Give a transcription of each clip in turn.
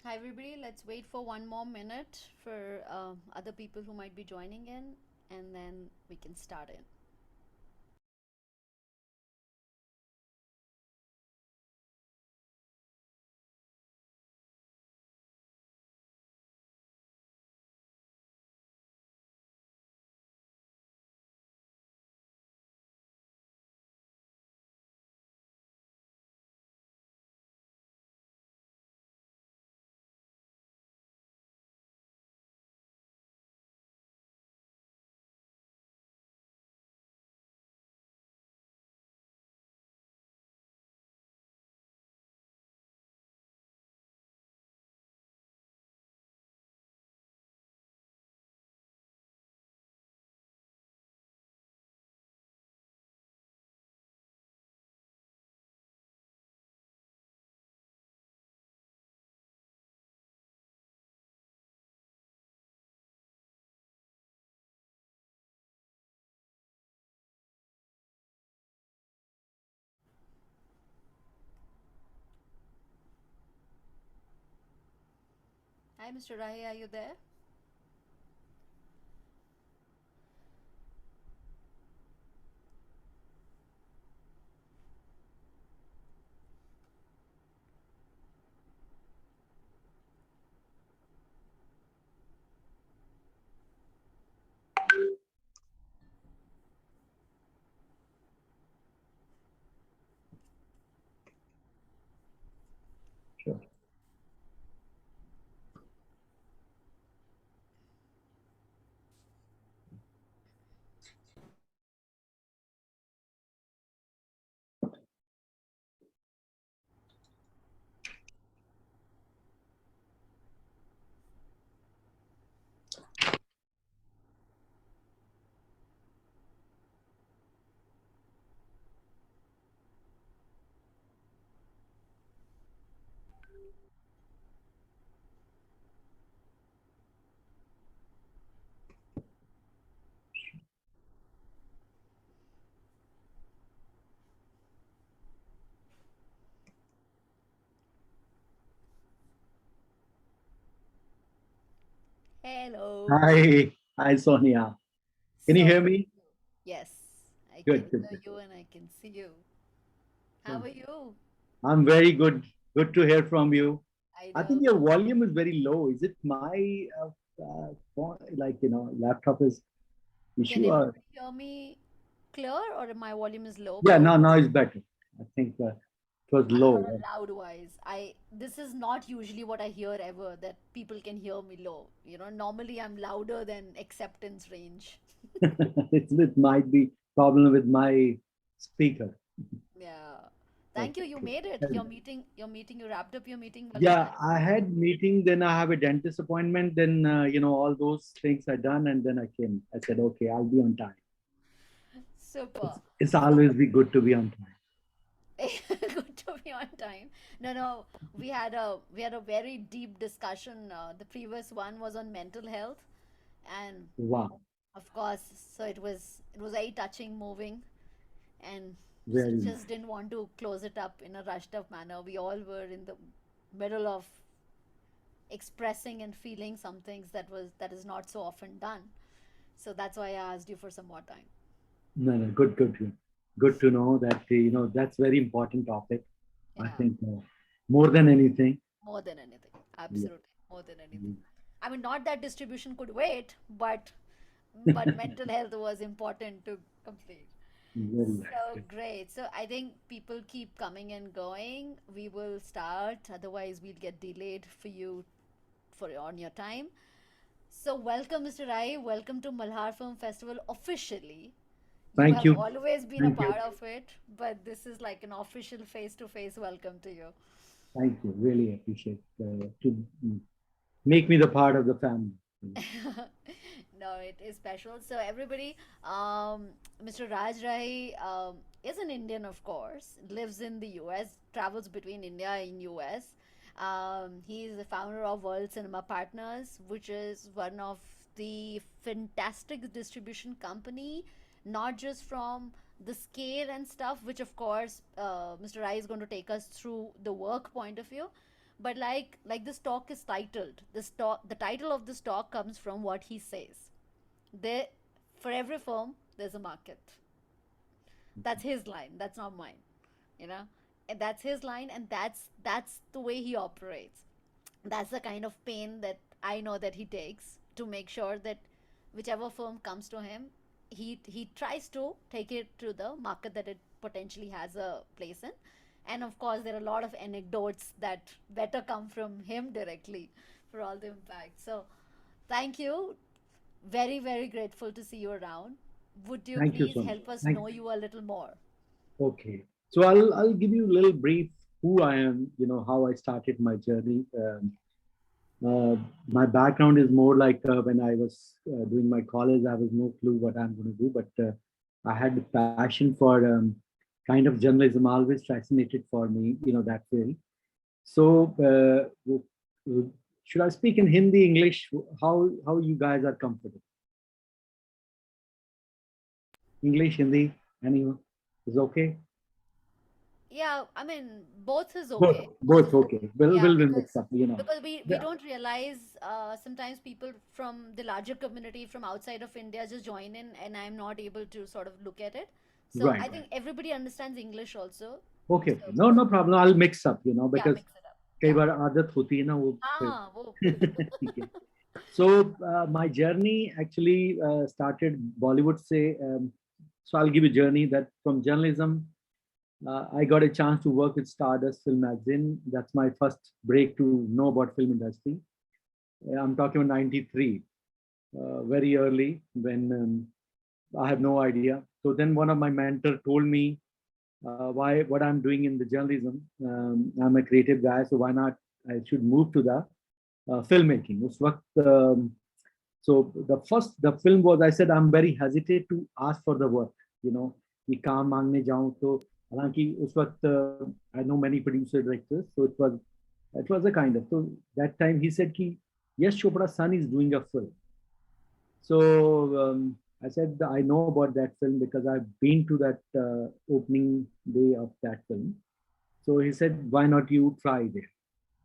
Hi, everybody. Let's wait for one more minute for other people who might be joining in, and then we can start in. Hi, Mr. Rahi, are you there? Sure. Hello. Hi, Sonia. Can you So, hear me? yes, I can Good, good, hear good. you and I can see you. How Yeah. are you? I'm very good. Good to hear from you. I I know. think your volume is very low. Is it my laptop is Can issue or? everybody hear me clear or my volume is low? Yeah, now it's better. I think it was How low. about loud wise? This is not usually what I hear ever, that people can hear me low. Normally I'm louder than acceptance range. It might be problem with my speaker. Yeah. Thank you. You Okay. made it. You wrapped up your meeting well in Yeah, time. I had meeting, then I have a dentist appointment, then all those things are done, and then I came. I said, okay, I'll be on time. Super. It's So always be good to be on time. good to be on time. No, we had a very deep discussion. The previous one was on mental health, and Wow, of course, so it was very touching, moving, and very nice. just didn't want to close it up in a rushed up manner. We all were in the middle of expressing and feeling some things that is not so often done. So that's why I asked you for some more time. No, no, good to know that that's very important topic. I Yeah, think more than anything. more than anything. Yeah. Absolutely, more than anything. I mean, not that distribution could wait, but mental health was important to complete. Very So right. great. So I think people keep coming and going. We will start. Otherwise, we'll get delayed for you for on your time. So welcome, Mr. Rai. Welcome to Malhar Film Festival officially. You Thank have you, always been a thank you, part of it, but this is like an official face-to-face welcome to you. thank you. Really appreciate to make me the part of the family. No, it is special. So everybody, Mr. Raj Rai is an Indian, of course, lives in the US, travels between India and US. He is the founder of World Cinema Partners, which is one of the fantastic distribution company, not just from the scale and stuff, which of course Mr. Rai is going to take us through the work point of view, but like this talk is titled, the title of this talk comes from what he says. There, for every firm there's a market. That's his line, that's not mine, you know. And that's his line, and that's the way he operates. That's the kind of pain that I know that he takes to make sure that whichever firm comes to him, he tries to take it to the market that it potentially has a place in. And of course there are a lot of anecdotes that better come from him directly for all the impact. So thank you. Very, very grateful to see you around. Would you Thank you please so much. help us Thank know you a little more? Okay. So I'll give you a little brief who I am, how I started my journey. Uh, my background is more like when I was doing my college, I was no clue what I'm going to do, but I had the passion for kind of journalism, always fascinated for me, that field. So, should I speak in Hindi, English? How you guys are comfortable? English, Hindi, anyone is okay? Yeah, I mean, both is Both, okay. both okay. We'll Yeah, we'll mix up, because we Yeah, don't realize sometimes people from the larger community from outside of India just join in, and I'm not able to sort of look at it. So right. I think everybody understands English also. Okay, So okay. No problem. I'll mix up, yeah, because mix it up. कई Yeah. बार आदत होती है ना वो फिर हाँ वो ठीक है. So my journey actually started Bollywood say. So I'll give you a journey that from journalism, I got a chance to work with Stardust Film Magazine. That's my first break to know about film industry. I'm talking about 93, very early when I have no idea. So then one of my mentor told me why what I'm doing in the journalism. I'm a creative guy, so why not I should move to the filmmaking. उस वक्त so the film was, I said I'm very hesitant to ask for the work, कि काम मांगने जाऊं तो हालांकि उस वक्त I know many producer directors, so it was a kind of, so that time he said कि yes Chopra's son is doing a film. So I said I know about that film because I've been to that opening day of that film. So he said, why not you try there?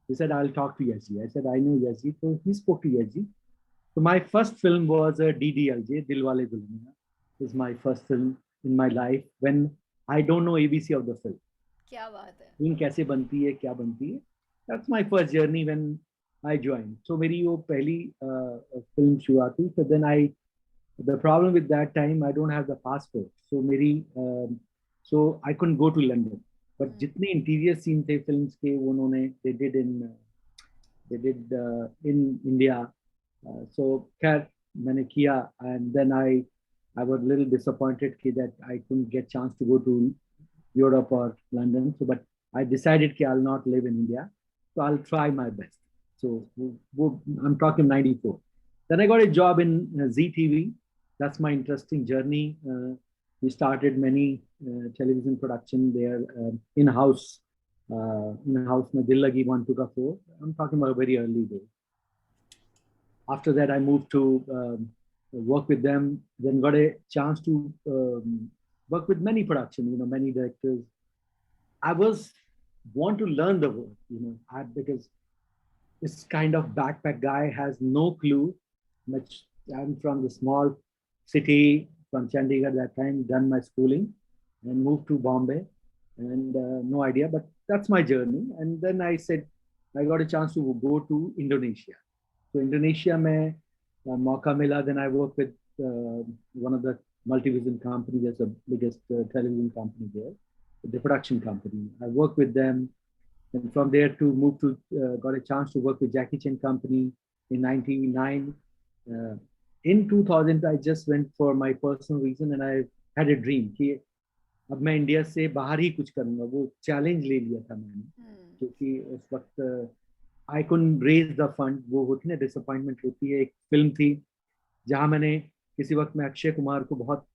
He said, I'll talk to Yazji. I said, I know Yazji. So he spoke to Yazji. So my first film was DDLJ, Dilwale Dulhania. Is my first film in my life when I don't know ABC of the film. क्या बात है. Film कैसे बनती है, क्या बनती है. That's my first journey when I joined. So मेरी वो पहली फिल्म शुरुआत हुई. So then the problem with that time, I don't have the passport. So मेरी so I couldn't go to London. But जितने interior scene थे films के वो उन्होंने they did in India. So खैर मैंने किया, and then I was a little disappointed that I couldn't get chance to go to Europe or London. So but I decided that I'll not live in India. So I'll try my best. So I'm talking 94. Then I got a job in ZTV. That's my interesting journey. We started many television production there, in-house. In-house mein Dil Lagi 1 to 4. I'm talking about a very early day. After that, I moved to work with them. Then got a chance to work with many production, many directors. I want to learn the work, because this kind of backpack guy has no clue. Much. I'm from the small city from Chandigarh that time, done my schooling and moved to Bombay, and no idea, but that's my journey. And then I said, I got a chance to go to Indonesia. So Indonesia में मौका मिला. Then I worked with one of the multivision company, that's the biggest television company there, the production company. I worked with them, and from there to move to got a chance to work with Jackie Chan company in 99. In 2000 I just went for my personal reason, and I had a dream कि अब मैं India से बाहर ही कुछ करूंगा. वो challenge ले लिया था मैंने, क्योंकि उस वक्त I couldn't raise the fund. वो होती ना डिसअपॉइंटमेंट होती है. एक फिल्म थी जहां मैंने किसी वक्त में अक्षय कुमार को बहुत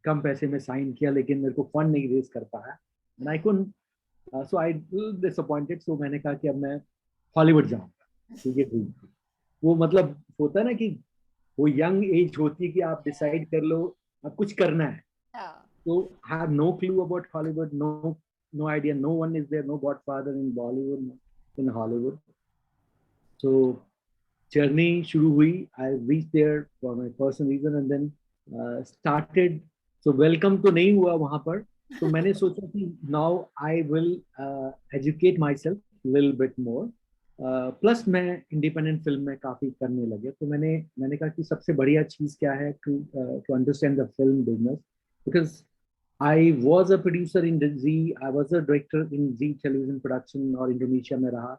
कम पैसे में साइन किया, लेकिन मेरे को फंड नहीं रेज कर पाया. And I couldn't, so I disappointed. So मैंने कहा कि अब मैं हॉलीवुड जाऊंगा. तो ये ड्रीम थी. वो मतलब होता है ना कि वो यंग एज होती है कि आप डिसाइड कर लो अब कुछ करना है. तो I have no clue about Hollywood, no idea. No one is there, no godfather in Bollywood, in Hollywood. So journey शुरू हुई. I reached there for my personal reason and then started. So welcome तो नहीं हुआ वहां पर. तो मैंने सोचा कि now I will educate myself little bit more. Plus मैं इंडिपेंडेंट फिल्म में काफी करने लगे. तो मैंने कहा कि सबसे बढ़िया चीज क्या है to understand the film business. Because I was a producer in the Z. I was a director in Z television production और इंडोनेशिया में रहा.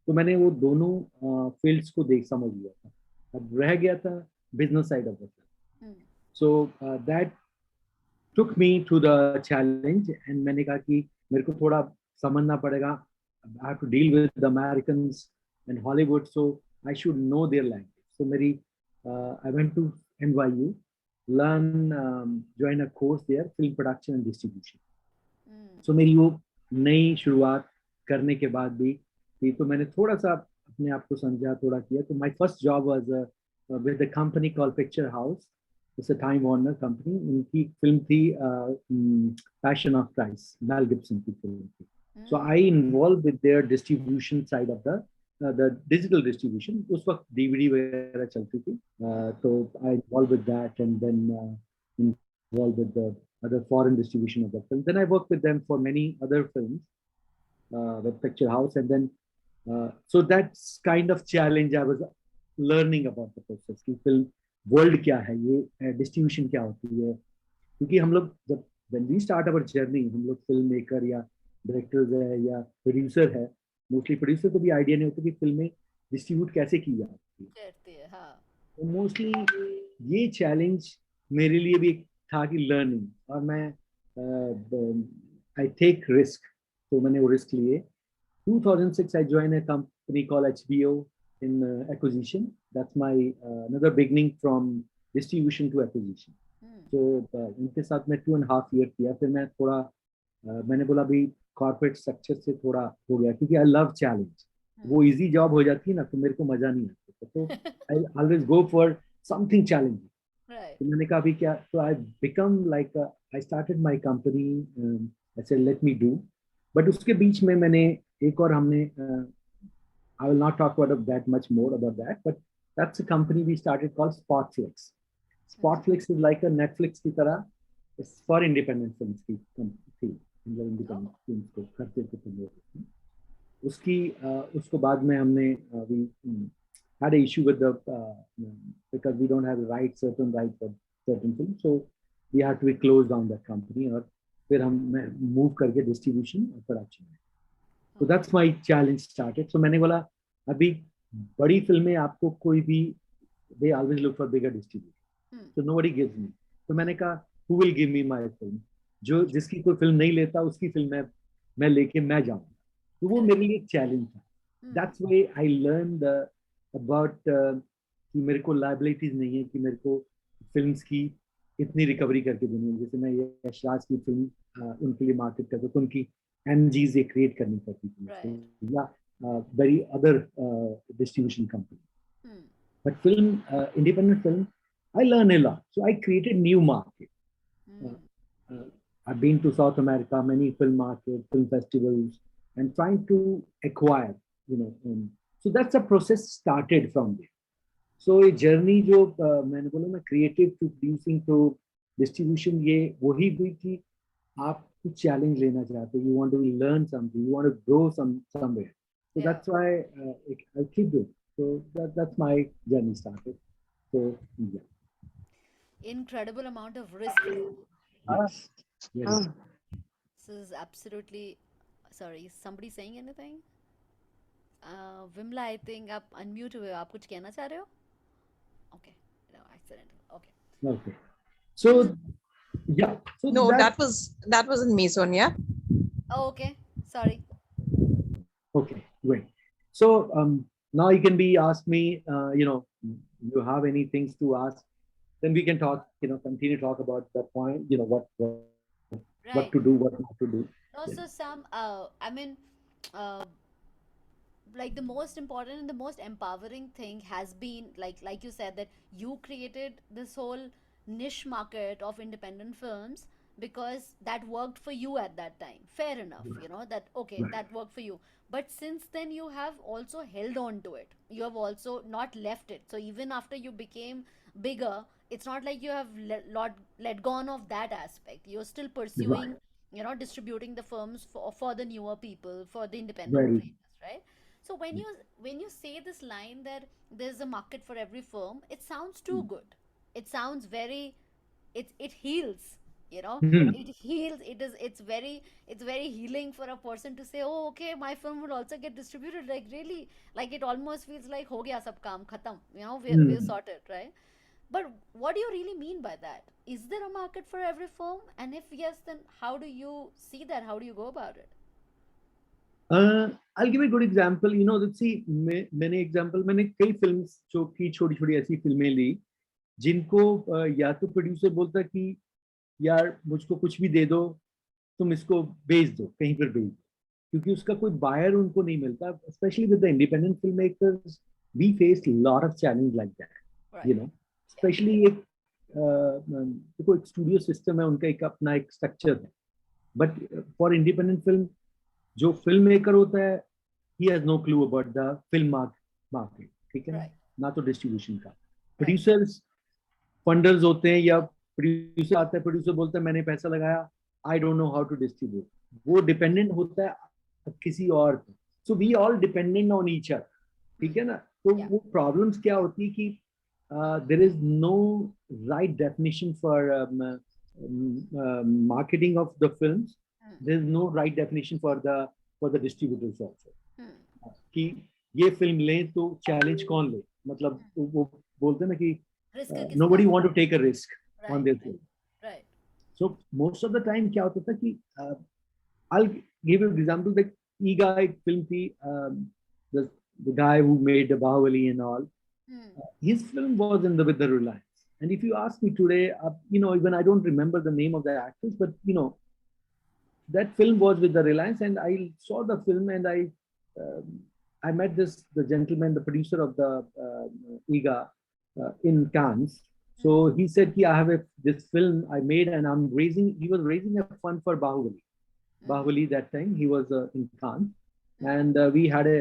तो मैंने वो दोनों फील्ड्स को देख समझ लिया था. अब रह गया था business side of the film. Hmm. So that took me to the challenge and मैंने कहा कि मेरे को थोड़ा समझना पड़ेगा. I have to deal with the Americans and Hollywood, so I should know their language. So मेरी I went to NYU, learn join a course there, film production and distribution. Hmm. So मेरी वो नई शुरुआत करने के बाद भी थी. तो मैंने थोड़ा सा अपने आप को समझा, थोड़ा किया. तो my first job was with a company called Picture House. It's a Time Warner company. उनकी फिल्म थी Passion of Christ, Mel Gibson की फिल्म थी. So I Hmm. involved with their distribution side of the digital distribution. उस वक्त DVD वगैरह चलती थी. Hmm. तो I involved with that and then involved with the other foreign distribution of the film. Then I worked with them for many other films with Picture House, and then so that's kind of challenge. I was learning about the process कि film world क्या है, ये distribution क्या होती है. क्योंकि हम लोग जब when we start our journey, हम लोग फिल्म मेकर या डायरेक्टर्स है या प्रोड्यूसर है, मोस्टली प्रोड्यूसर को भी आइडिया नहीं होता कि फिल्में डिस्ट्रीब्यूट कैसे की जाती है. करती है हाँ. तो मोस्टली ये चैलेंज मेरे लिए भी एक था कि लर्निंग. और मैं आई टेक रिस्क. तो मैंने वो रिस्क लिए. 2006 I joined a company called HBO in acquisition. That's my another beginning from distribution to acquisition. Hmm. तो उनके साथ मैं 2.5 year किया. फिर मैं थोड़ा मैंने बोला अभी कॉर्पोरेट स्ट्रक्चर से थोड़ा हो गया क्योंकि आई लव चैलेंज. वो Hmm. इजी जॉब हो जाती है ना तो मेरे को मजा नहीं आता. तो I always go for something challenging. Right. तो मैंने कहा अभी क्या. तो I become like I started my company. I said let me do. But उसके बीच में मैंने एक और हमने I will not talk about that much more about that, but that's a company we started called Spotflix. Hmm. Spotflix is like a Netflix की तरह. It's for independent films की थी. Oh. इंडिपेंडेंट फिल्म्स को करते थे promote. उसकी उसको बाद में हमने we had an issue with the because we don't have certain rights for certain films, so we had to be closed down that company. और फिर हम मूव करके डिस्ट्रीब्यूशन और प्रोडक्शन में. So Okay. that's my challenge started. So मैंने बोला अभी बड़ी फिल्में आपको कोई भी they always look for bigger distribution. Hmm. So nobody gives me. तो मैंने Hmm. कहा who will give me my film? जो जिसकी कोई फिल्म नहीं लेता उसकी फिल्म मैं लेके मैं जाऊंगा. तो वो Correct. मेरे लिए एक चैलेंज था. Hmm. That's why I learned about कि मेरे को लाइबिलिटीज नहीं है कि मेरे को फिल्म्स की इतनी रिकवरी करके देनी है. जैसे मैं यशराज की फिल्म उनके लिए मार्केट करता तो उनकी एमजी से क्रिएट करनी पड़ती थी Right. मुझको या very other distribution company. Hmm. But film, independent film, I learn a lot. So I created new market. Uh, Hmm. I've been to South America, many film markets, film festivals, and trying to acquire, you know. So that's a process started from there. So a journey जो मैंने बोला मैं creative to producing to distribution ये वही हुई कि आप कुछ challenge लेना चाहते हो. You want to learn something, you want to grow somewhere. So Yeah. that's why I keep doing. So that's my journey started. So yeah, Incredible amount of risk though. yes, very much. This is absolutely. Sorry, is somebody saying anything? Vimla, I think आप unmute हुए हो. आप कुछ कहना चाह रहे हो? Okay. No, accident. Okay. Okay. So yeah, so No, that that wasn't me, Sonia. Oh, okay. Sorry. okay, great. So now you can be ask me, you have any things to ask, then we can talk, continue to talk about that point, what to do, Right. what not to do. No, so some, I mean, uh, like the most important and the most empowering thing has been like you said that you created this whole niche market of independent films because that worked for you at that time. Fair enough, Right. that okay, Right. that worked for you. But since then, you have also held on to it. You have also not left it. So even after you became bigger, it's not like you have let gone of that aspect. You're still Right. pursuing, distributing the films for the newer people, for the independent Very. creators, right? So when you say this line that there's a market for every film, it sounds too good. It sounds very, it heals, Hmm. it heals. It's very healing for a person to say, oh, okay, my film will also get distributed, like, really. Like, it almost feels like ho gaya sab kaam khatam, we're Hmm. sorted, right? But what do you really mean by that? Is there a market for every film? And if yes, then how do you see that? How do you go about it? I'll give a good example. Let's see, मैंने example, मैंने कई films जो की छोटी छोटी ऐसी फिल्में ली जिनको या तो प्रोड्यूसर बोलता कि यार मुझको कुछ भी दे दो, तुम इसको बेच दो, कहीं पर बेच दो, क्योंकि उसका कोई बायर उनको नहीं मिलता. Specially with the independent film makers, we face lot of challenge like that. You Right. Know Yeah. Specially एक देखो, एक स्टूडियो सिस्टम है, उनका एक अपना एक स्ट्रक्चर है. बट फॉर इंडिपेंडेंट फिल्म, जो फिल्म मेकर होता है, he has no clue about the film market. ठीक है ना? Right. ना तो डिस्ट्रीब्यूशन का. Right. प्रोड्यूसर्स फंडर्स होते हैं, या प्रोड्यूसर आता है, प्रोड्यूसर बोलता है मैंने पैसा लगाया, I don't know how to distribute. वो डिपेंडेंट होता है किसी और पे. So we all dependent on each other. ठीक है ना? तो Yeah. वो प्रॉब्लम्स क्या होती है कि there is no right definition for marketing of the films. Hmm. There is no right definition for the distributors also. Hmm. कि ये फिल्म लें तो चैलेंज कौन ले, मतलब वो बोलते हैं ना कि Risk किसका nobody है? want to take a risk on Right. their Right. film. Right. So most of the time क्या होता था कि I'll give you an example that Iga एक फिल्म थी, the the guy who made the Bahubali and all. Hmm. His film was in the with the Reliance. And if you ask me today, even I don't remember the name of the actors, but that film was with the Reliance, and I saw the film, and I met the gentleman, the producer of the IGA in Cannes. Hmm. So he said, I have this film I made, and he was raising a fund for Bahubali. Hmm. Bahubali that time, he was in Cannes, Hmm. and we had a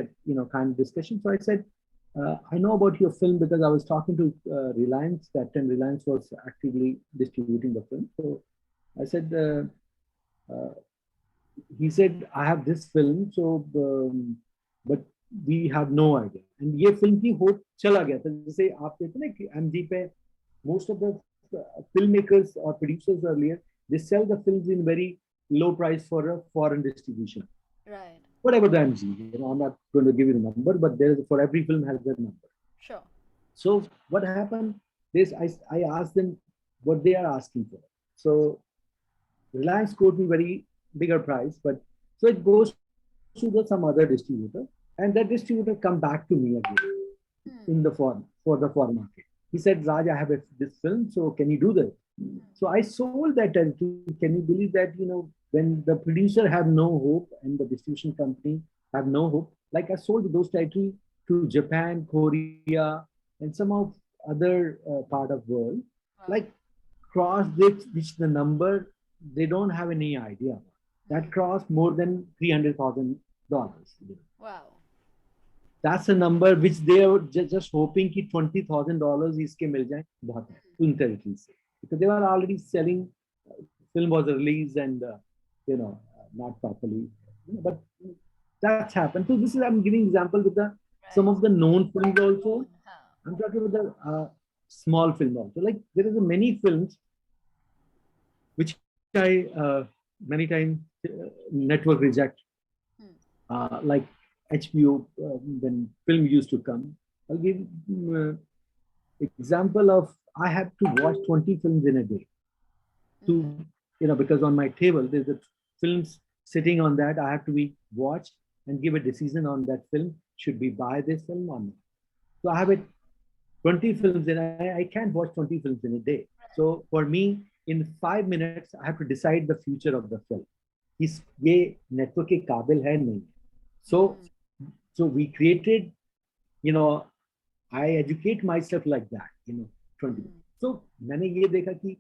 kind of discussion. So I said, I know about your film because I was talking to Reliance that time. Reliance was actively distributing the film. So I said, uh, he said, I have this film, so but we have no idea. And ये film की हो चला गया था. जैसे आप कहते हैं ना कि MG पे most of the filmmakers or producers earlier, they sell the films in very low price for a foreign distribution. Right. Whatever the MG, I'm not going to give you the number, but there is, for every film has a number. Sure. So what happened? I asked them what they are asking for. So Reliance quote me very bigger price, but so it goes to some other distributor, and that distributor come back to me again in the Hmm. for the foreign market. He said, Raj, I have this film, so can you do this? So I sold that territory. Can you believe that, when the producer have no hope and the distribution company have no hope, like I sold those territory to Japan, Korea, and some of other part of world, Wow. like cross which the number they don't have any idea. That Hmm. crossed more than $300,000. Wow. That's a number which they are just hoping कि $20,000 इसके मिल जाए, बहुत है उन territory से, because they were already selling. Film was released and not properly, but that's happened. So this is, I'm giving example with the some Right. of the known films also. Known. Huh. I'm talking about the small film also. Like there is a many films which I many times network reject, Hmm. like HBO when film used to come. I'll give example of I have to watch 20 films in a day Hmm. to because on my table there's a films sitting on that. I have to be watched and give a decision on that film. Should we buy this film or not? So I have it 20 films in. I can't watch 20 films in a day. So for me, in 5 minutes, I have to decide the future of the film. इस ये network के काबिल है नहीं. So Hmm. we created, you know, I educate myself like that, 20. Hmm. So मैंने ये देखा कि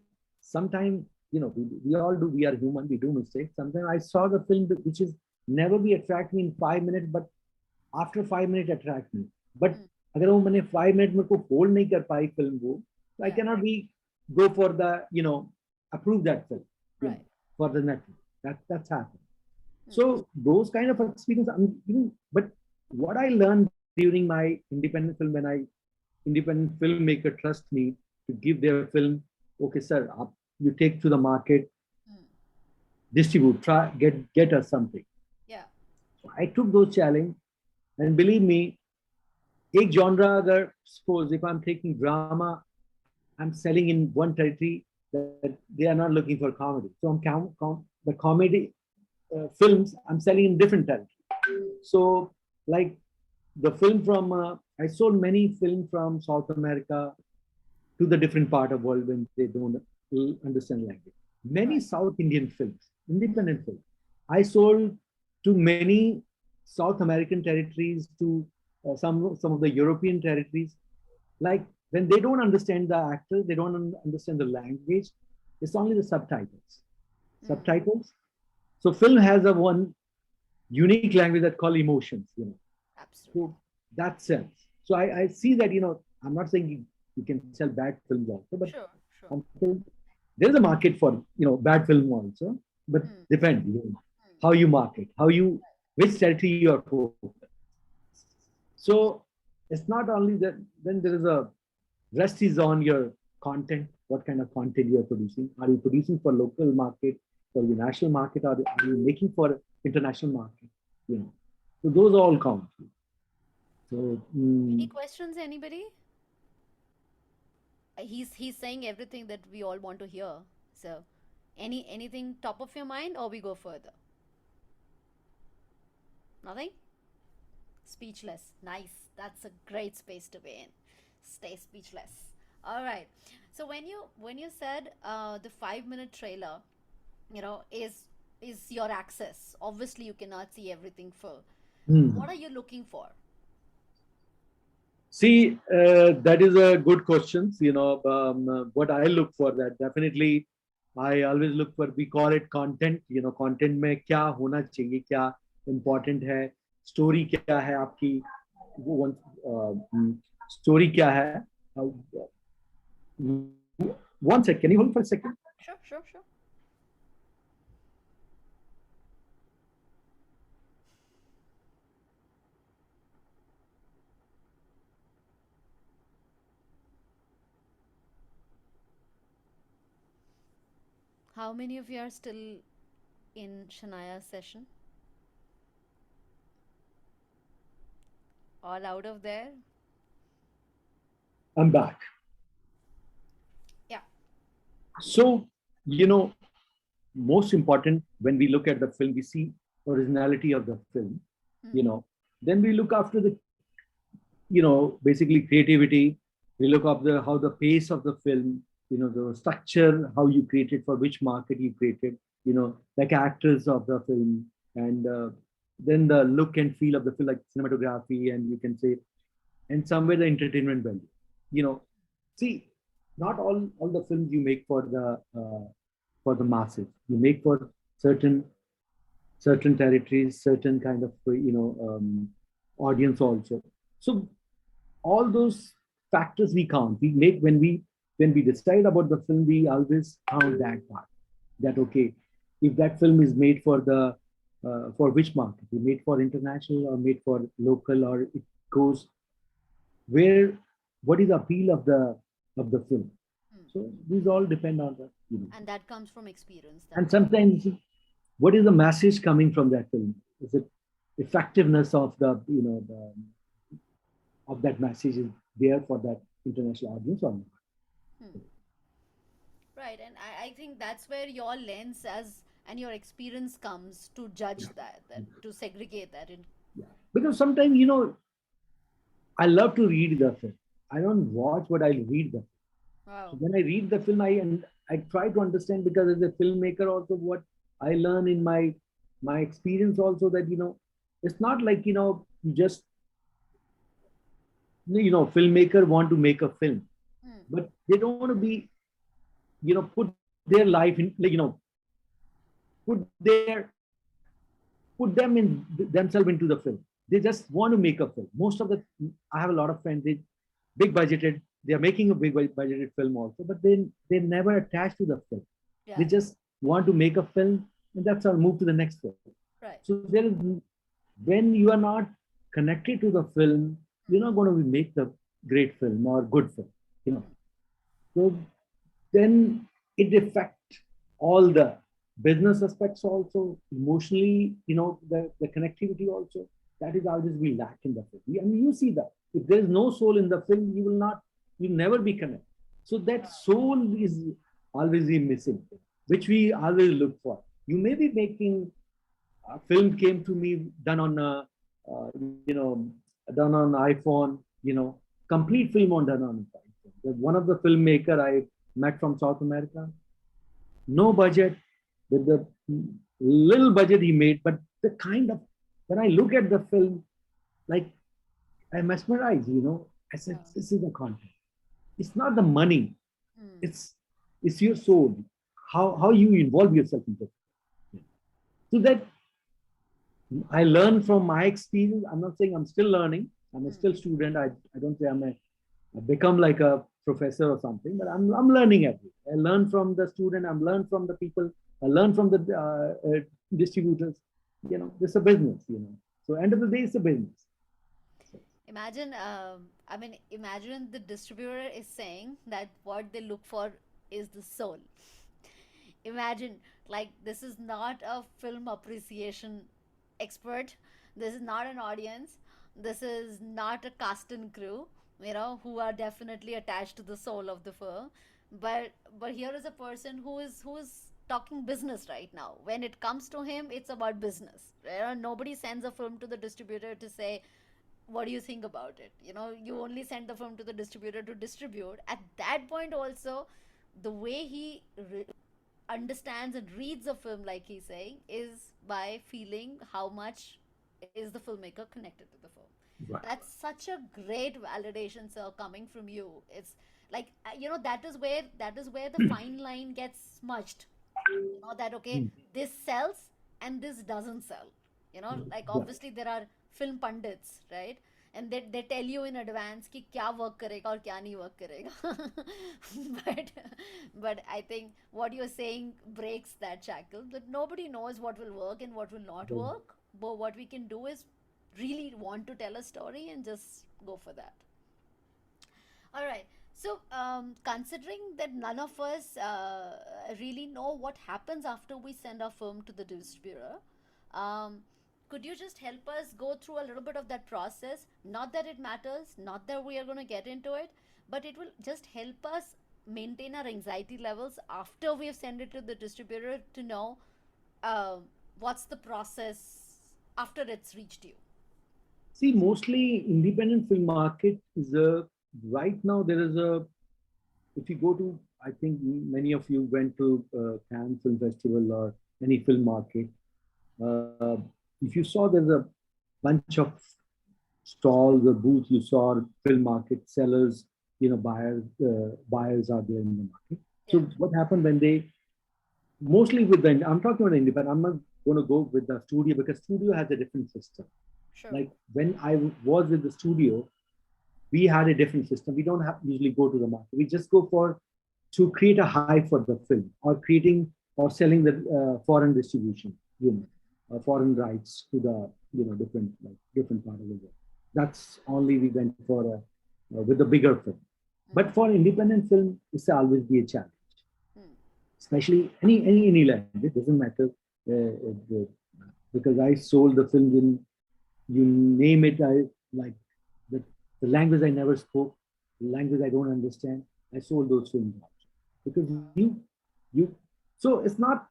sometime we all do. We are human. We do mistakes. Sometimes I saw the film which is never be attract me in 5 minutes, but after 5 minutes attract me. But Hmm. अगर वो मैंने 5 minute में को hold नहीं कर पाई film वो, so I Yeah. cannot be go for the approve that film, Right. for the Netflix. That's happened. Hmm. So those kind of experience, but what I learned during my independent film, when I independent filmmaker trust me to give their film, okay, sir, you take to the market, Hmm. distribute, try get us something. Yeah. So I took those challenge, and believe me, एक genre अगर suppose if I'm taking drama, I'm selling in one territory that they are not looking for comedy. So the comedy films I'm selling in different territory. Hmm. So like the film from I sold many film from South America to the different part of world when they don't understand language. Many Right. South Indian films, Hmm. independent films. I sold to many South American territories, to some of the European territories. Like when they don't understand the actor, they don't understand the language. It's only the subtitles. Hmm. Subtitles. So film has a one unique language that called emotions. Absolutely. So that sense. So I see that, I'm not saying you can sell bad films also, but Sure. Sure. I'm saying there is a market for, bad film also, but Hmm. depend, Hmm. how you market, which territory you are focused. So it's not only that, then there is a rest is on your content, what kind of content you are producing. Are you producing for local market, for the national market, or are you making for international market? You know, so those all count. So Any questions, anybody? He's saying everything that we all want to hear. So, anything top of your mind, or we go further? Nothing. Speechless. Nice. That's a great space to be in. Stay speechless. All right. So when you said the 5 minute trailer, is your access. Obviously, you cannot see everything full. hmm. What are you looking for? See, that is a good question. What I look for that definitely, I always look for. We call it content. Content में क्या होना चाहिए, क्या important है, story क्या है आपकी, वो story क्या है. One sec. Can you hold for a second? Sure, sure, sure. How many of you are still in Shanaya's session? All out of there? I'm back. Yeah. So, most important when we look at the film, we see originality of the film. Hmm. You know, then we look after the, basically creativity. We look up the how the pace of the film, the structure, how you created, for which market you created, like actors of the film, and then the look and feel of the film, like cinematography, and you can say, and somewhere the entertainment value. You know, see, not all the films you make for the masses. You make for certain certain territories, certain kind of audience also. So all those factors we count. We make when we decide about the film, we always count that part. That okay, if that film is made for which market, we made for international or made for local, or it goes where, what is the appeal of the film. Hmm. So these all depend on that. And that comes from experience. That And sometimes, what is the message coming from that film? Is it effectiveness of of that message is there for that international audience or not? hmm. Right, and I think that's where your lens as and your experience comes to judge Yeah, that to segregate that in. yeah. Because sometimes, I love to read the film. I don't watch, but I read the film. So Wow. when I read the film, I try to understand, because as a filmmaker also, what I learn in my experience also, that it's not like you just filmmaker want to make a film, Hmm. but they don't want to be put their life in, like, put their put them in themselves into the film. They just want to make a film. Most of the I have a lot of friends. They big budgeted. They are making a big budgeted film also, but they never attach to the film. They Yeah. just want to make a film, and that's all. Move to the next film. Right. So there is, when you are not connected to the film, you're not going to make the great film or good film. You know. So then it affects all the business aspects also, emotionally, the connectivity also. That is always we lack in the film. I mean, you see that. If there is no soul in the film, you'll never be connected. So that soul is always the missing thing, which we always look for. You may be making a film came to me done on done on iPhone, complete film on done on iPhone. One of the filmmaker I met from South America, no budget, with the little budget he made, but the kind of, when I look at the film, like, I mesmerized, I said, this is the content. It's not the money. It's your soul. How you involve yourself in it. So that I learn from my experience. I'm not saying I'm still learning. I'm a still student. I don't say I become like a professor or something, but I'm learning everything. I learn from the student. I'm learn from the people. I learn from the distributors. It's a business. So end of the day, it's a business. Imagine, imagine the distributor is saying that what they look for is the soul. Imagine, like, this is not a film appreciation expert. This is not an audience. This is not a cast and crew, who are definitely attached to the soul of the film. But here is a person who is talking business right now. When it comes to him, it's about business. Nobody sends a film to the distributor to say, what do you think about it? You only send the film to the distributor to distribute. At that point also, the way he understands and reads a film, like he's saying, is by feeling how much is the filmmaker connected to the film. Right. That's such a great validation, sir, coming from you. It's like, that is where the fine line gets smudged. That okay, Mm. this sells and this doesn't sell. Like, Yeah. obviously there are film pundits, right? And they tell you in advance कि क्या work करेगा और क्या नहीं work करेगा. but but I think what you're saying breaks that shackle, that nobody knows what will work and what will not Mm. work. But what we can do is really want to tell a story and just go for that. All right. So, considering that none of us really know what happens after we send our film to the distributor, um, could you just help us go through a little bit of that process? Not that it matters, not that we are going to get into it, but it will just help us maintain our anxiety levels after we have sent it to the distributor to know uh, what's the process after it's reached you. See, mostly independent film market is a, right now there is a, if you go to, I think many of you went to Cannes Film Festival or any film market. Uh, if you saw, there's a bunch of stalls or booths. You saw film market sellers, buyers are there in the market. So Yeah. what happened when they, mostly with the, I'm talking about independent. I'm not going to go with the studio because studio has a different system. Sure. Like when I was with the studio, we had a different system. We don't have usually go to the market. We just go for to create a hype for the film or creating or selling the foreign distribution, foreign rights to the different part of the world. That's only we went for with the bigger film. But for independent film, it's always be a challenge, especially any language. It doesn't matter because I sold the films in, you name it. I like the the language I never spoke, the language I don't understand. I sold those films also because you. So it's not,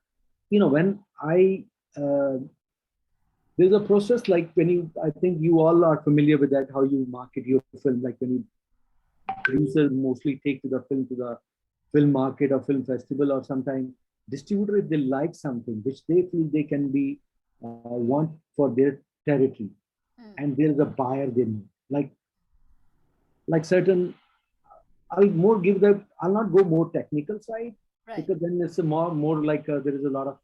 when I there's a process like when you. I think you all are familiar with that. How you market your film, like when you producer mostly take to the film market or film festival or sometimes distributor, if they like something which they feel they can be want for their territory, and there's a buyer they need, like certain, I'll not go more technical side, Right. because then it's a more like there is a lot of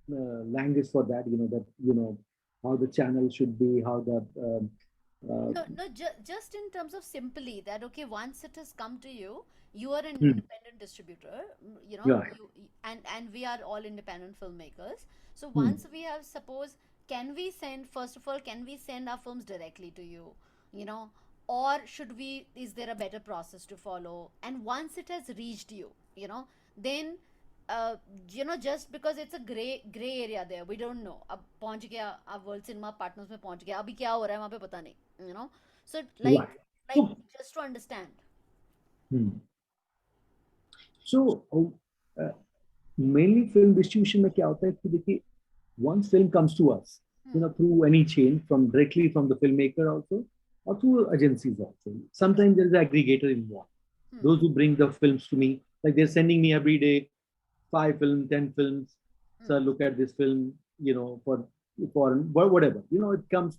language for that. That how the channel should be, how the uh, No, no, just in terms of simply that, okay, once it has come to you, you are an hmm, independent distributor, right. and we are all independent filmmakers. So Hmm. once we have, suppose, can we send, first of all, can we send our films directly to you, you know, or should we, is there a better process to follow? And once it has reached you, then uh, just because it's a gray area there, we don't know, अब पहुंच गया, अब world cinema partners में पहुंच गया, अभी क्या हो रहा है वहां पे पता नहीं, so Right. like So, just to understand. hmm. So uh, mainly film distribution में क्या होता है कि देखिए, once film comes to us, Hmm. through any chain, from directly from the filmmaker also, or through agencies also. Right. Sometimes there is an aggregator involved. Hmm. Those who bring the films to me, like they're sending me every day 5 films, 10 films. Hmm. Sir, look at this film. For whatever. It comes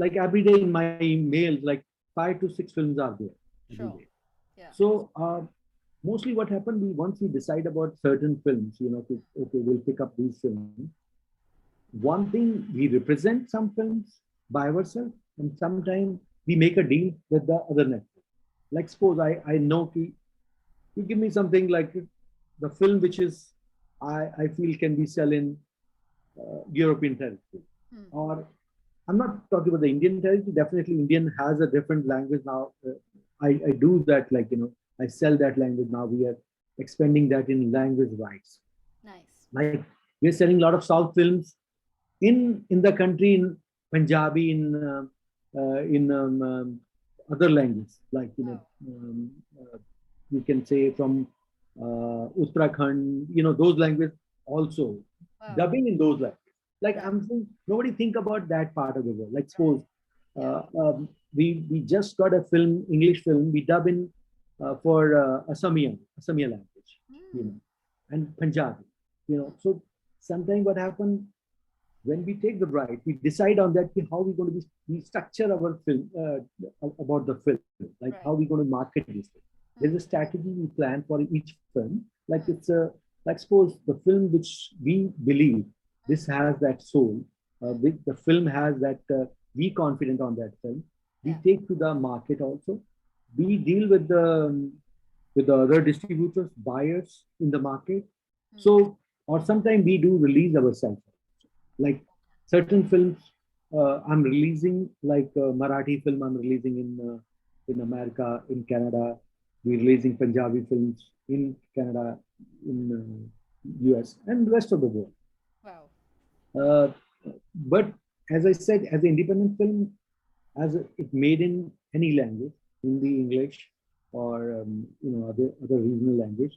like every day in my mails, like 5 to 6 films are there every Sure. day. Yeah. So mostly what happened, once we decide about certain films, okay, we'll pick up these films. One thing, we represent some films by ourselves, and sometimes we make a deal with the other network. Like suppose I know you give me something like the film which is I feel can be sell in European territory, Hmm. or I'm not talking about the Indian territory. Definitely, Indian has a different language now. I do that, like I sell that language now. We are expanding that in language rights. Nice. Like we're selling a lot of South films in the country, in Punjabi, in other languages, like Wow. you can say from Uttarakhand, those languages also, Wow. dubbing in those languages. Like Right. I'm saying, nobody think about that part of the world. Like Right. suppose Yeah. we just got a film, English film, we dub in for Assamia language, Hmm. and Punjabi, Hmm. So sometimes what happened, when we take the right, we decide on that how we're going to we structure our film about the film, like how we're Right. going to market this film. There's a Hmm. strategy we plan for each film. Like Hmm. it's a like suppose the film which we believe Hmm. this has that soul, Hmm. the film has that we confident on that film. We Yeah. take to the market also. We deal with the other distributors, buyers in the market. Hmm. So, or sometimes we do release ourselves. Like certain films, I'm releasing like Marathi film. I'm releasing in America, in Canada. We're releasing Punjabi films in Canada, in US, and the rest of the world. Wow. Uh, but as I said, as an independent film, it made in any language, Hindi, Hmm. English, or other regional language.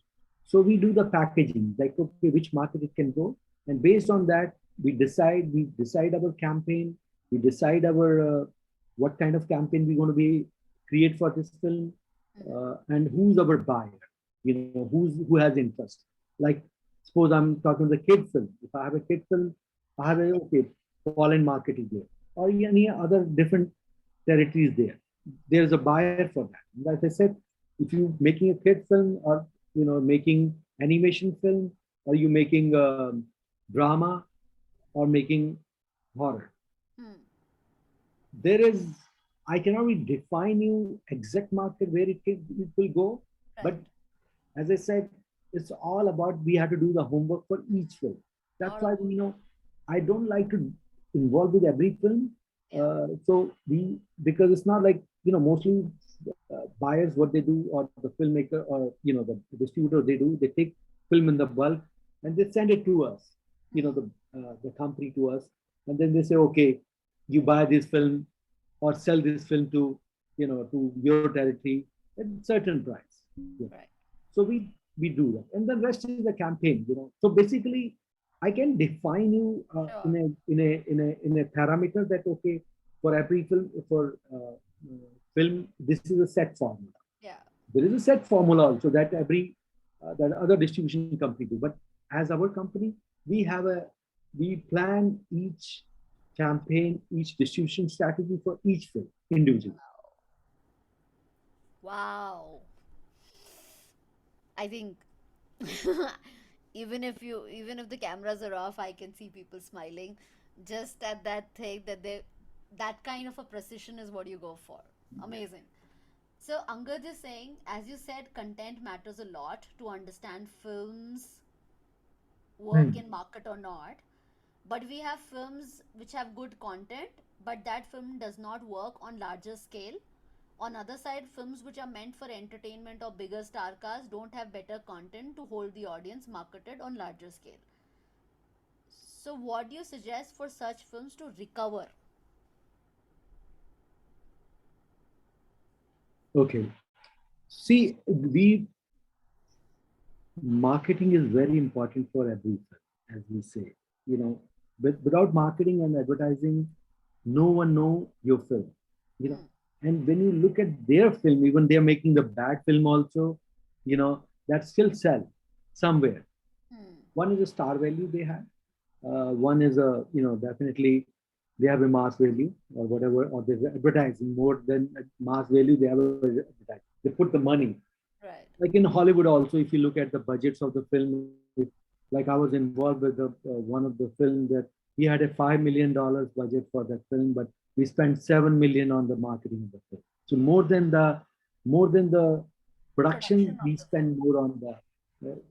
So we do the packaging, like okay, which market it can go, and based on that, we decide our campaign, we decide our what kind of campaign we're going to be create for this film, Hmm. and who's our buyer, who has interest. Like suppose I'm talking the kid film. If I have a kid film, I have Yeah. a okay, Poland market is there, or any other different territories there. There's a buyer for that. And as I said, if you making a kid film, or making animation film, or you making drama, or making horror, Hmm. there is I cannot really define you exact market where it will go, but Right. as I said, it's all about we have to do the homework for each film. That's Lot why of work. I don't like to involve with every film. Yeah. So we because it's not like mostly buyers what they do, or the filmmaker, or the distributor, they take film in the bulk and they send it to us, Hmm. the company to us, and then they say okay, you buy this film or sell this film to your territory at certain price. Yeah. Right. So we do that, and the rest is the campaign. So basically, I can define you in Sure. a parameter that okay, for every film, for film, this is a set formula. Yeah. There is a set formula also that that other distribution company do. But as our company, we plan each campaign, each distribution strategy for each film individually. Wow. I think even if the cameras are off, I can see people smiling just at that thing that they that kind of a precision is what you go for. Amazing. So Angad is saying, as you said, content matters a lot to understand films work Hmm. in market or not. But we have films which have good content, but that film does not work on larger scale. On other side, films which are meant for entertainment or bigger star cast don't have better content to hold the audience marketed on larger scale. So what do you suggest for such films to recover? Okay. See, we marketing is very important for every film, as we say. You know, without marketing and advertising, no one know your film. You know, Hmm. and when you look at their film, even they're making the bad film also, that still sell somewhere. Hmm. One is a star value they have. One is a, definitely they have a mass value or whatever, or there's advertising more than a mass value. They have a advertising. They put the money Right. like in Hollywood also, if you look at the budgets of the film, like I was involved with one of the film that he had a $5 million budget for that film, but we spent 7 million on the marketing of the film. So more than the production, Production of we the film. spend more on the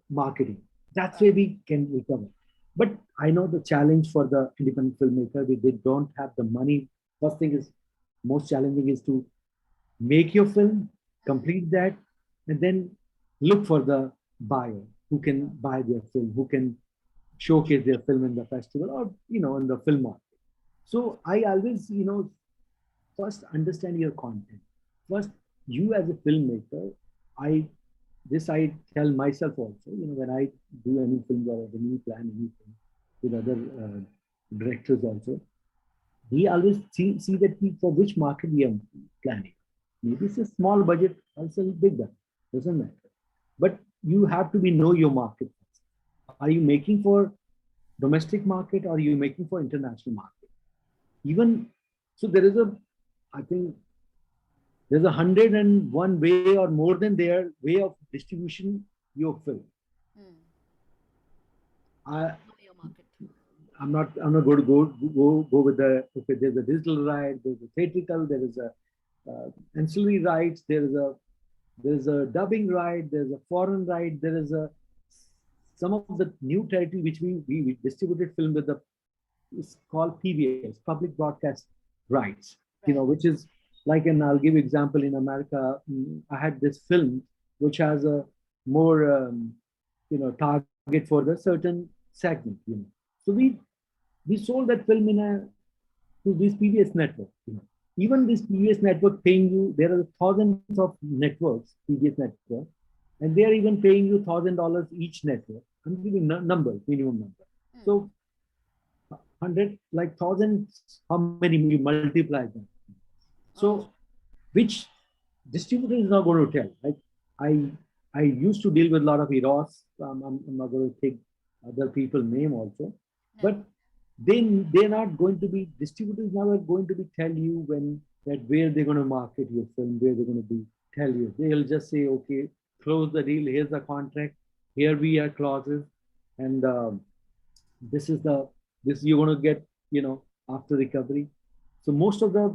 marketing. That's where Right. we can recover. But I know the challenge for the independent filmmaker, they don't have the money. First thing is most challenging is to make your film, Hmm. complete that, and then look for the buyer who can Right. buy their film, who can showcase their film in the festival or in the film market. So I always first understand your content. First, you as a filmmaker, I this I tell myself also. When I do any film or when we plan anything with other directors also, we always see that for which market we are planning. Maybe it's a small budget, also big one, doesn't matter. But you have to be know your market. Are you making for domestic market or are you making for international market? Even so, I think there's 101 way or more than their way of distribution your film. Hmm. I, Know your market. I'm not going to go with the okay. There's a digital right, there's a theatrical, there is a ancillary rights, there's a dubbing right, there's a foreign right, there is a some of the new territory which we distributed film with the it's called PBS, Public Broadcast Rights, Right. which is like, and I'll give you example in America. I had this film which has a more target for the certain segment. So we sold that film to this PBS network. Even Hmm. this PBS network paying you, there are thousands of networks, PBS network, and they are even paying you $1,000 each network. I'm giving numbers, minimum number. Hmm. So 100, like thousands, how many you multiply them? So Oh. which distributor is not going to tell? Like I I used to deal with a lot of eros. I'm not going to take other people's name also, but No. they're not going to be distributors never going to be tell you when that where they're going to market your film, where they're going to be tell you. They'll just say, okay, close the deal. Here's the contract. Here we are clauses, and this is the this you're going to get after recovery. So most of the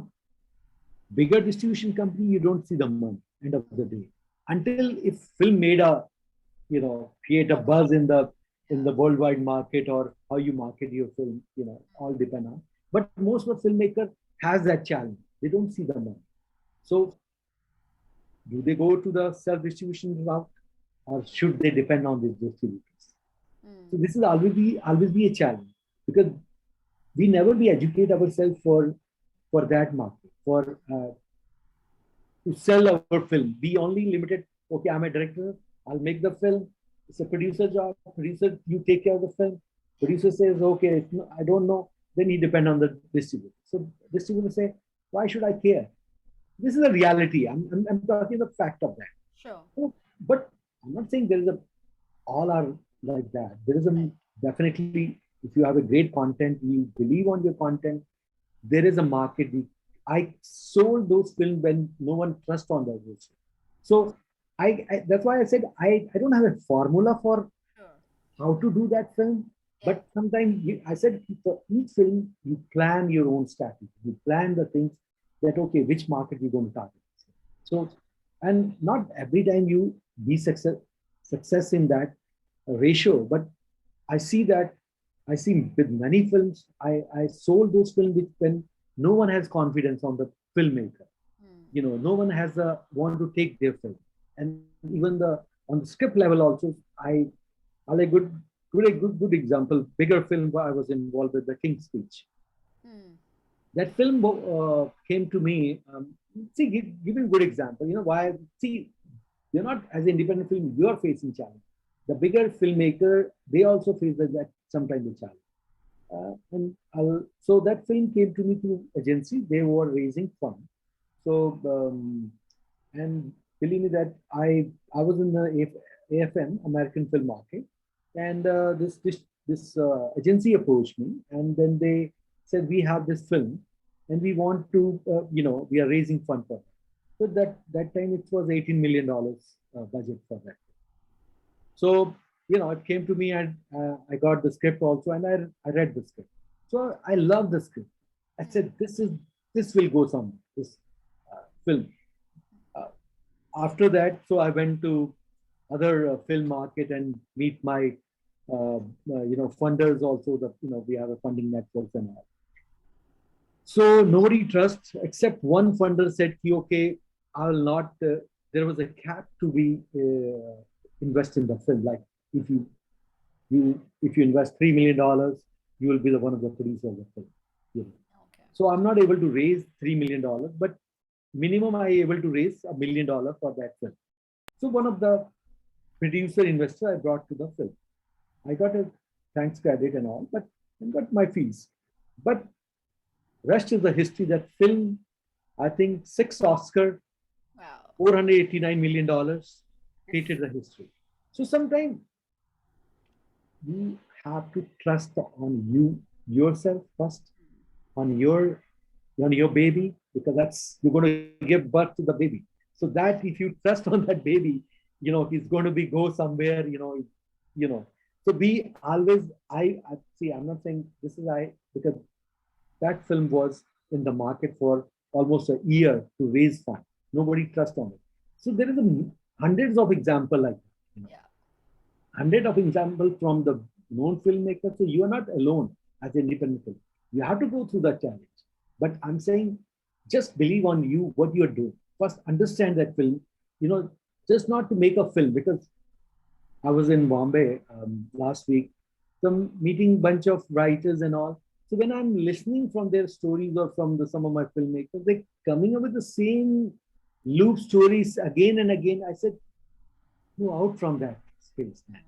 bigger distribution company, you don't see the money end of the day until if film made a create a Lot of buzz in the money. Yeah. worldwide market or how you market your film, all depend on. But most of the filmmaker has that challenge. They don't see the money. So do they go to the self distribution route or should they depend on these distributors? So Hmm. this is always be a challenge because we never be educate ourselves for that market for to sell our film. We only limited, okay, I'm a director, I'll make the film. It's a producer job. Producer, you take care of the film. Yeah. Producer says, okay, I don't know. Then he depend on the distributor. So distributor say, why should I care? This is a reality. I'm talking the fact of that. Sure. But I'm not saying there is a all are like that. There is a Right. definitely if you have a great content, you believe on your content, there is a market. I sold those films when no one trust on those. So that's why I said I don't have a formula for Sure. how to do that film. Yeah. But sometimes I said for each film, you plan your own strategy. You plan the things that, okay, which market you're going to target. So, and not every time you be success in that ratio, but I see that I see with many films, I sold those films with when no one has confidence on the filmmaker. Hmm. No one has a want to take their film, and even the on the script level also, I like good example. Bigger film I was involved with, the King's Speech. Hmm. That film came to me. See, giving good example. Why? See, you're not as independent film. You are facing challenge. The bigger filmmaker, they also face that sometimes the challenge. So that film came to me through agency. They were raising fund. So and believe me that I was in the AFM, American Film Market, and this agency approached me, and then they said we have this film, and we want to we are raising fund for it. So that time it was $18 million budget for that. So it came to me, and I got the script also, and I read the script. So I love the script. I Hmm. said this will go somewhere. This film. Uh, After that, so I went to other film market and meet my funders also. That we have a funding networks and all. So nobody trusts except one funder said, okay, I will not. There was a cap to be invest in the film. Like if you invest $3 million, you will be the one of the producers of the film. You know. Okay. So I'm not able to raise $3 million, but minimum I able to raise $1 million for that film. So one of the producer investor I brought to the film. I got a thanks credit and all, but I got my fees. But rest is the history. That film, I think, 6 Oscar, Wow. $489 million, Oof. created the history. So sometimes you have to trust on yourself first, on your baby, because that's you're going to give birth to the baby. So that Yeah. if you trust on that baby, he's going to be go somewhere. You know. So be always. I see. I'm not saying this is because that film was in the market for almost a year to raise fund. Nobody trust on it. So there is hundreds of example like that. Yeah. Hundred of examples from the known filmmakers. So you are not alone as an independent film. You have to go through that challenge. But I'm saying just believe on you what you're doing. First, understand that film. Just not to make a film, because I was in Bombay last week, some meeting bunch of writers and all. So when I'm listening from their stories or from some of my filmmakers, they coming up with the same loop stories again and again. I said, move out from that space, man.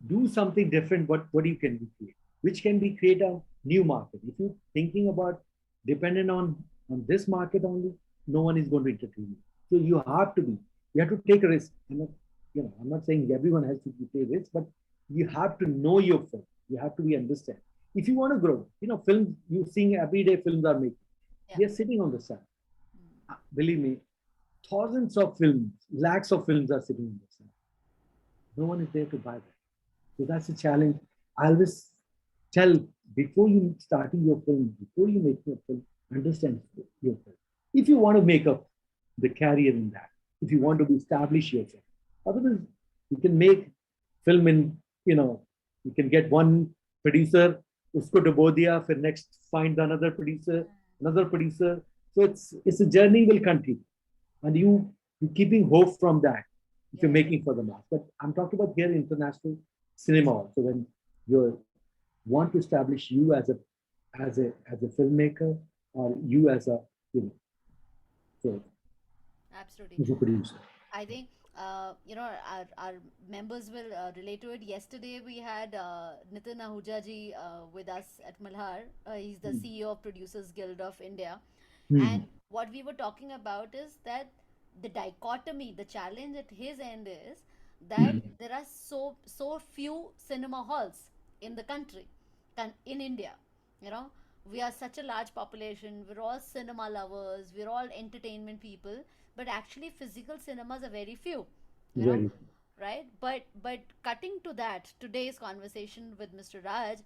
Do something different. What you can be create, which can be create a new market. If you're thinking about dependent on this market only, no one is going to entertain you. So you have to take a risk. I'm not saying everyone has to take risks, but you have to know your film. You have to be understand. If you want to grow, films you seeing every day films are making. Yeah. They are sitting on the side. Believe me, thousands of films, lakhs of films are sitting on the side. No one is there to buy that. So that's a challenge. I always tell before you starting your film, before you make your film, understand your film. If you want to make up the career in that, if you want to establish yourself, otherwise you can make film in, you can get one producer, usko dabo diya, for next find another producer. So it's a journey will continue, and you keeping hope from that if you're Yeah. making for the mass. But I'm talking about here international cinema also. When you want to establish you as a filmmaker, or you as a so Absolutely. as a producer. I think our members will relate to it. Yesterday we had Nitin Ahuja ji with us at Malhar. He's the Hmm. CEO of Producers Guild of India, and Hmm. what we were talking about is that the dichotomy, the challenge at his end is that Hmm. there are so few cinema halls in the country, in India. You know, we are such a large population. We're all cinema lovers. We're all entertainment people, but actually physical cinemas are very few. You know, Very. right? But cutting to that, today's conversation with Mr. Raj,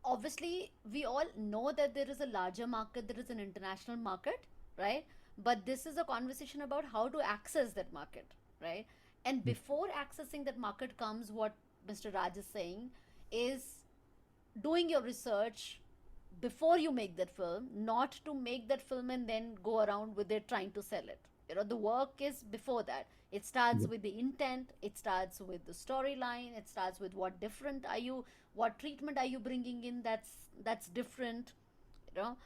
obviously we all know that there is a larger market, there is an international market, right? But this is a conversation about how to access that market, right? And before accessing that market comes what Mr. Raj is saying is doing your research before you make that film, not to make that film and then go around with it trying to sell it. You know, the work is before that. It starts Yeah. with the intent, it starts with the storyline, it starts with what different are you, what treatment are you bringing in that's different, you know,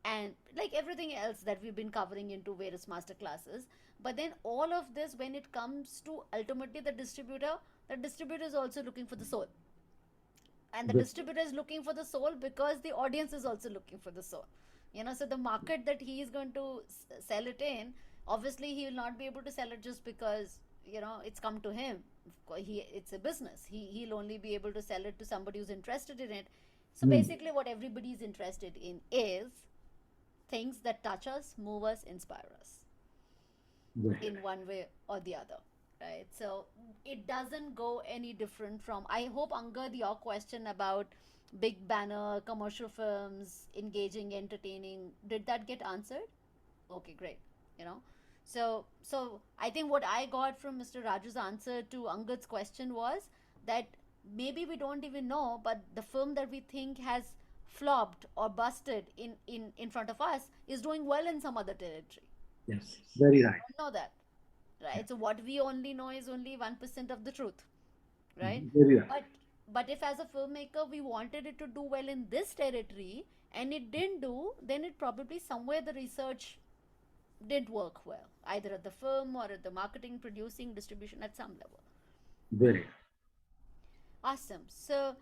and like everything else that we've been covering into various master classes. But then all of this, when it comes to ultimately the distributor is also looking for the soul, and the Good. distributor is looking for the soul because the audience is also looking for the soul, you know. So the market that he is going to sell it in, obviously he will not be able to sell it just because, you know, it's come to him. It's a business. He'll only be able to sell it to somebody who's interested in it. So Hmm. basically what everybody is interested in is things that touch us, move us, inspire us Right. in one way or the other, right? So it doesn't go any different from, I hope, Angad, your question about big banner commercial films engaging, entertaining, did that get answered? Okay, great. You know, so I think what I got from Mr. Raju's answer to Angad's question was that maybe we don't even know, but the film that we think has flopped or busted in front of us is doing well in some other territory. Yes. Very We right. don't know that, Yeah. right? So what we only know is only 1% of the truth, right? Very right. but but if as a filmmaker we wanted it to do well in this territory and it didn't do, then it probably somewhere the research didn't work well, either at the film or at the marketing, producing, distribution, at some level. Very. Awesome. So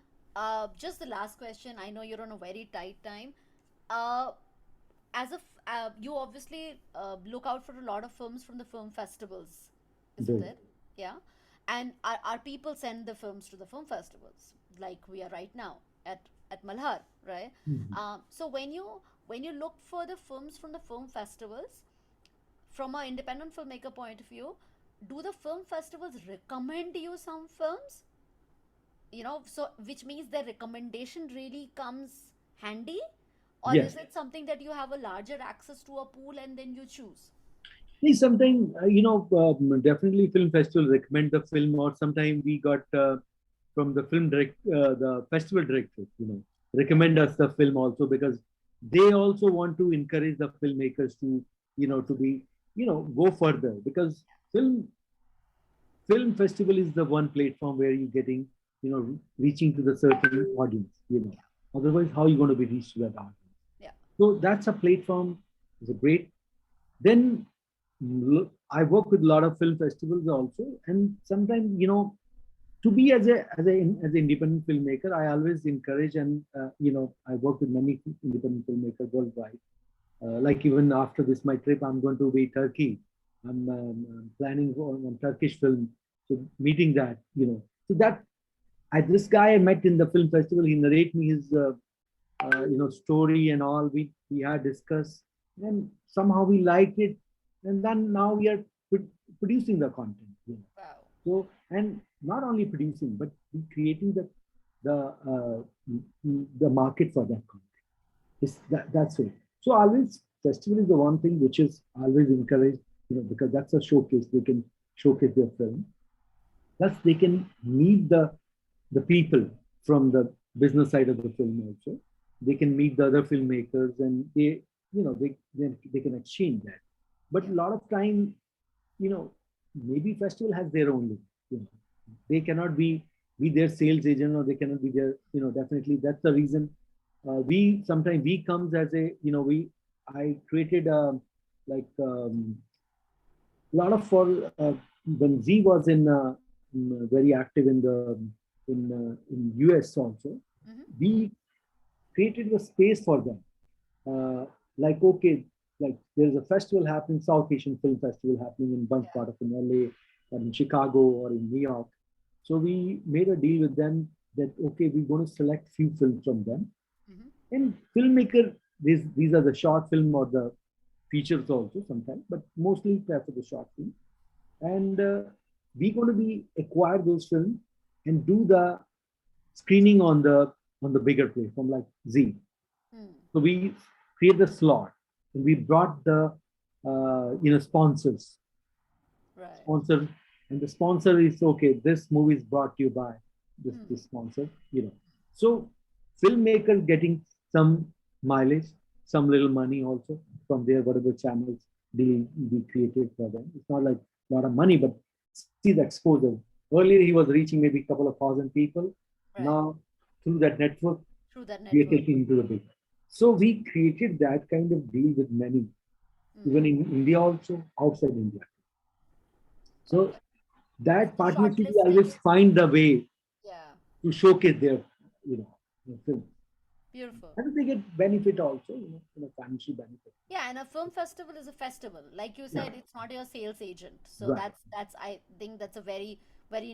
just the last question, I know you're on a very tight time. uh, as of You obviously look out for a lot of films from the film festivals, isn't Very. it? Yeah. And our people send the films to the film festivals, like we are right now at Malhar, right? Mhm. So when you look for the films from the film festivals, from an independent filmmaker point of view, do the film festivals recommend you some films? You know, so which means the recommendation really comes handy, or is Yes. it something that you have a larger access to a pool and then you choose? See, sometimes, definitely film festival recommend the film, or sometimes we got from the the festival directors, Yeah. recommend us the film also, because they also want to encourage the filmmakers to, to Absolutely. be, go further, because film festival is the one platform where you're getting, reaching to the certain audience. Yeah. Otherwise, how are you going to be reached to that audience? Yeah. So that's a platform, is a great. Then I work with a lot of film festivals also, and sometimes, to be as an independent filmmaker, I always encourage, and I work with many independent filmmakers worldwide. Like even after this my trip, I'm going to be Turkey. I'm planning on Turkish film, so meeting that, so that this guy I met in the film festival, he narrate me his story and all. We had discussed, and somehow we liked it, and then now we are producing the content. Wow. So, and not only producing, but creating the uh, the market for that content. That's it. So always festival is the one thing which is always encouraged, because that's a showcase. They can showcase their film. Plus, they can meet the people from the business side of the film also. They can meet the other filmmakers, and they can exchange that. But Yeah. a lot of time, you know, maybe festival has their own limit. They cannot be their sales agent, or they cannot be their, definitely that's the reason. We sometimes we comes as a, we I created like a lot of for when Z was very active in US also. Mm-hmm. We created a space for them. Like, okay, like there's a festival happening, South Asian Film Festival happening in bunch Yeah. part of in LA or in Chicago or in New York. So we made a deal with them that, okay, we're going to select few films from them, Mm-hmm. and filmmaker, these are the short film or the features also sometimes, but mostly prefer the short film. And we're going to be acquire those films and do the screening on the bigger platform like Z. Hmm. So we create the slot and we brought the sponsors, Right. sponsor, and the sponsor is okay. This movie is brought to you by Hmm. this sponsor, you know. So filmmakers getting some mileage, some little money also from their whatever channels we created for them. It's not like a lot of money, but see the exposure. Earlier he was reaching maybe a couple of thousand people. Right. Now through that network, Through that we are network. taking into the big. So we created that kind of deal with many, Hmm. even in India also, outside India. So Perfect. that So partnership will shortlisting. always find the way Yeah. to showcase their film. Beautiful. And they get benefit also, financial benefit. Yeah, and a film festival is a festival. Like you Yeah, said, it's not your sales agent. So right. that's I think that's a very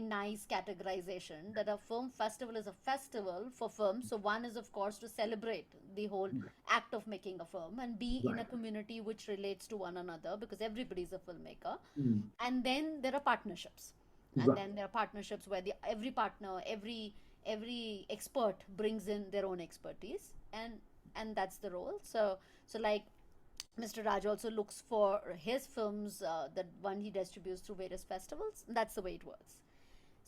nice categorization that a film festival is a festival for films. So one is of course to celebrate the whole act of making a film and be in a Right. community which relates to one another because everybody is a filmmaker. Mm, And then there are partnerships. And right. then there are partnerships where every partner, every expert brings in their own expertise and that's the role. So like Mr. Raj also looks for his films, the one he distributes through various festivals. That's the way it works.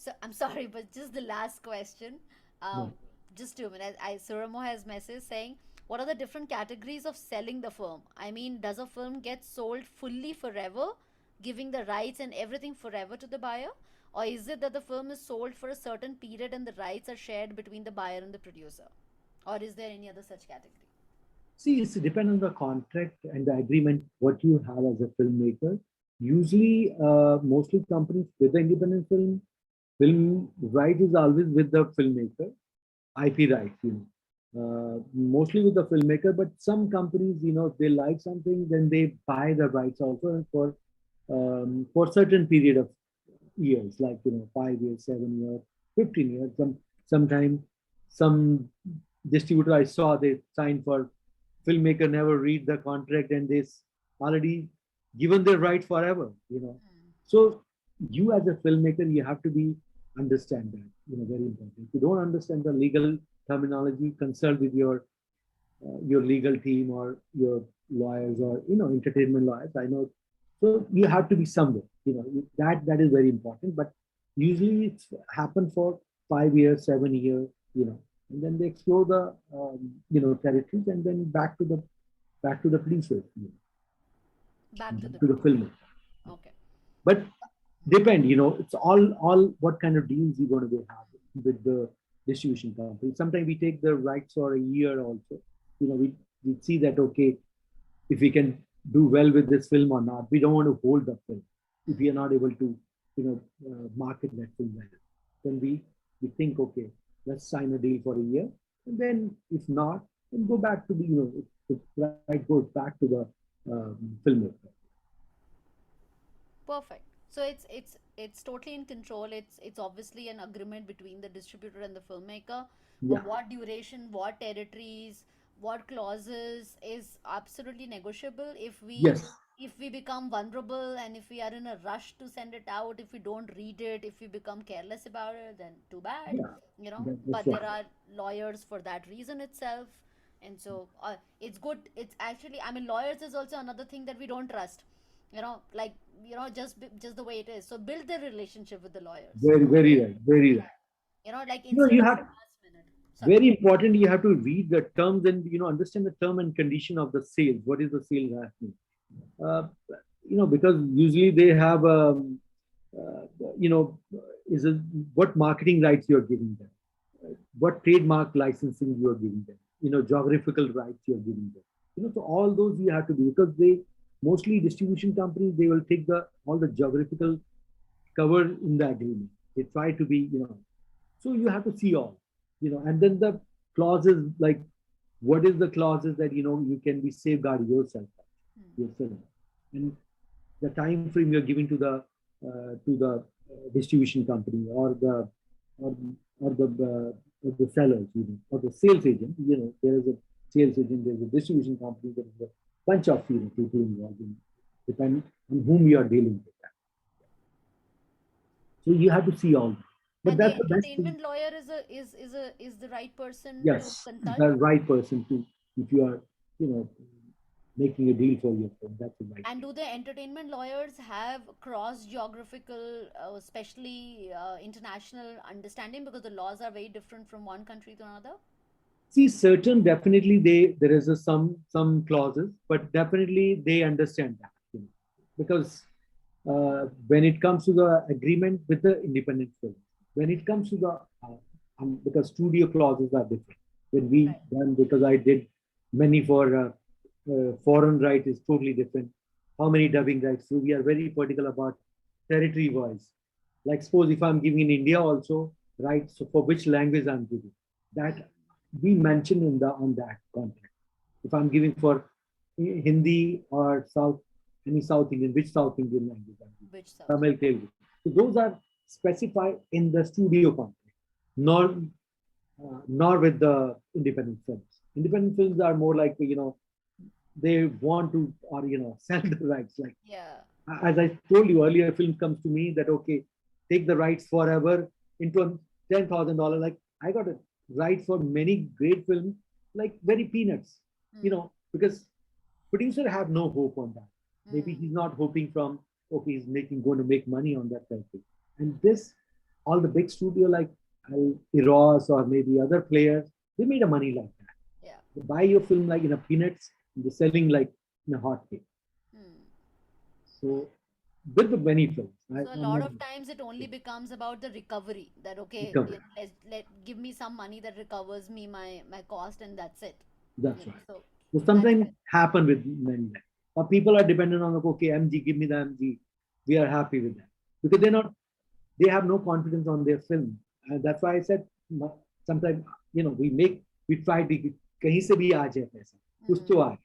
So I'm sorry, but just the last question. Um, Right. just 2 minutes. Suramo has message saying, "What are the different categories of selling the film? I mean, does a film get sold fully forever, giving the rights and everything forever to the buyer, or is it that the film is sold for a certain period and the rights are shared between the buyer and the producer, or is there any other such category?" See, it's depend on the contract and the agreement what you have as a filmmaker. Usually, mostly companies with the independent film right is always with the filmmaker. IP rights, mostly with the filmmaker, but some companies, if they like something, then they buy the rights also for certain period of years, like 5 years, 7 years, 15 years. Sometime some distributor I saw they signed for filmmaker never read the contract and they already given their right forever. So you as a filmmaker you have to be understand that very important. If you don't understand the legal terminology, consult with your legal team or your lawyers or entertainment lawyers. I know, so you have to be somewhere. That is very important. But usually it's happened for 5 years, 7 years. And then they explore the territories and then back to the producers, Back to the to the producer. film. Okay. But depend, it's all what kind of deals you're going to be having with the distribution company. Sometimes we take the rights for a year also. We see that okay, if we can do well with this film or not. We don't want to hold the film if we are not able to market that film well. Then we think okay, let's sign a deal for a year, and then if not, then go back to the right goes back to the filmmaker. Perfect. So it's totally in control. It's obviously an agreement between the distributor and the filmmaker. But Yeah. what duration, what territories, what clauses is absolutely negotiable. Yes. If we become vulnerable and if we are in a rush to send it out, if we don't read it, if we become careless about it, then too bad, Yeah. That's But there right. are lawyers for that reason itself. And so it's good. It's actually, I mean, lawyers is also another thing that we don't trust, like just the way it is. So build the relationship with the lawyers. Very, very Build, right. Very right. like instead You of have last minute. Sorry. very important. You have to read the terms and understand the term and condition of the sales. What is the sale happening? Uh, because usually they have uh, you know is it what marketing rights you are giving them, what trademark licensing you are giving them, geographical rights you are giving them. So all those you have to do because they mostly distribution companies they will take the all the geographical cover in the agreement. They try to be, so you have to see all, and then the clauses like what is the clauses that you can be safeguard yourself, and the time frame you're giving to the distribution company or or the sellers, or the sales agent. There is a sales agent, there's a distribution company, there is a bunch of people involved in depend on whom you are dealing with. So you have to see all that. But And the that's the best thing. entertainment lawyer is the right person to Yes, consult. the right person to, if you are, you know, making a deal for your film, that's the right And thing. do the entertainment lawyers have cross geographical, especially international understanding, because the laws are very different from one country to another? See, certain definitely there is a some clauses, but definitely they understand that, you know, because when it comes to the agreement with the independent film, when it comes to the because studio clauses are different. When we Right. done, because I did many for foreign right is totally different. How many dubbing rights? So we are very particular about territory wise. Like suppose if I'm giving in India also, right? So for which language I'm giving that we mention in the on that contract. If I'm giving for Hindi or South, any South Indian, which South Indian language I'm giving, Which South? Tamil, Telugu. So those are specified in the studio contract, nor nor with the independent films. Independent films are more like, you know, they want to, or you know, sell the rights. Like Yeah. as I told you earlier, film comes to me that okay, take the rights forever into a $10,000. Like I got a right for many great films, like very peanuts, you Hmm. know, because producer have no hope on that. Maybe Hmm. he's not hoping from okay, he's making going to make money on that kind of thing. And this, all the big studio like Eros or maybe other players, they made a money like that. Yeah. They buy your film like in a peanuts, and they're selling like in a hot cake. Hmm. So with the many films, So a I'm lot not of times it only becomes about the recovery, that okay, recovered. let give me some money that recovers me my cost, and that's it. That's right. So So that's sometimes good. happen with many that. But people are dependent on like, okay, MG, give me the MG. We are happy with that. Because they have no confidence on their film. And that's why I said sometimes, you know, we try to कहीं से भी आ जाए पैसा कुछ Hmm. तो आए,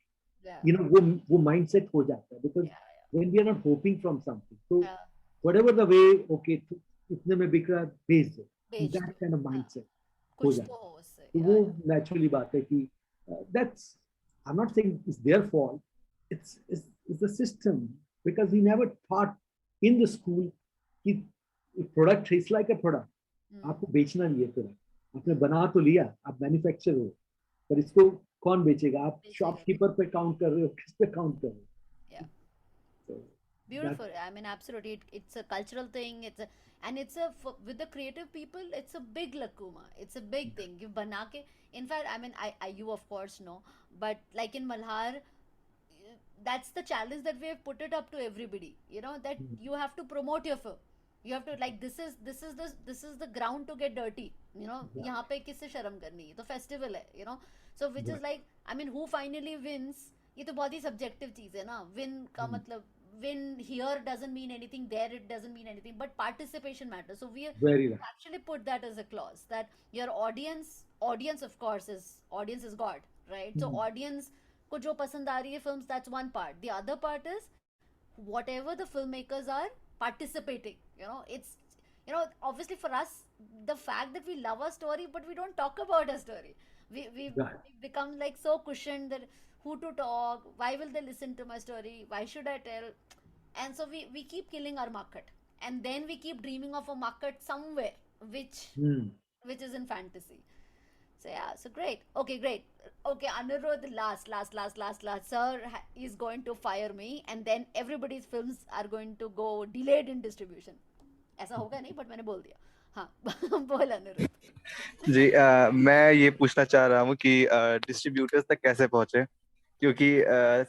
Yeah. you know, वो mindset हो जाता है, because Yeah. when we are not hoping from something, so Yeah. whatever the way, okay, इतने में बिक रहा है, भेज दो, बेच that दो. kind of हाँ. mindset हो कुछ जाता तो है. हो उससे. तो Yeah. वो Yeah. नेचुरली बात है कि that's I'm not saying it's their fault. It's the system, because we never taught in the school कि product is like a product, Hmm. आपको बेचना नहीं है प्रोडक्ट, आपने Hmm. बना तो लिया, आप मैन्युफैक्चर हो, पर इसको कौन बेचेगा? आप बेचेगा भी. शॉपकीपर पे काउंट कर रहे हो, किस पे काउंट कर रहे Yeah. हो? So that Beautiful. I mean, absolutely. It's a cultural thing. And it's a with the creative people. It's a big lakuma. It's a big thing. You banake. In fact, I mean, I you of course know, but like in Malhar, that's the challenge that we have put it up to everybody. You know that you have to promote your film. You have to like this is the ground to get dirty. You know, right, यहाँ पे किससे शर्म करनी है तो festival है. You know, so which is right. like I mean who finally wins, ये तो बहुत ही सब्जेक्टिव चीज है ना. विन का मतलब win here doesn't mean anything, there it doesn't mean anything, but participation matters. So we Very right. actually put that as a clause that your audience of course is God, right? So audience को जो पसंद आ रही है films, that's one part. The other part is whatever the filmmakers are participating. Obviously for us, the fact that we love a story but we don't talk about a story, we Right. become like so cushioned that who to talk, why will they listen to my story, why should I tell. And so we keep killing our market, and then we keep dreaming of a market somewhere which Hmm. which is in fantasy. So yeah, so great. Okay, great. Okay, Anirudh, last. Sir is going to fire me, and then everybody's films are going to go delayed in distribution. ऐसा होगा नहीं, but मैंने बोल दिया. हाँ, बोल अनिरुद्ध. जी मैं ये पूछना चाह रहा हूँ कि डिस्ट्रीब्यूटर्स तक कैसे पहुंचे, क्योंकि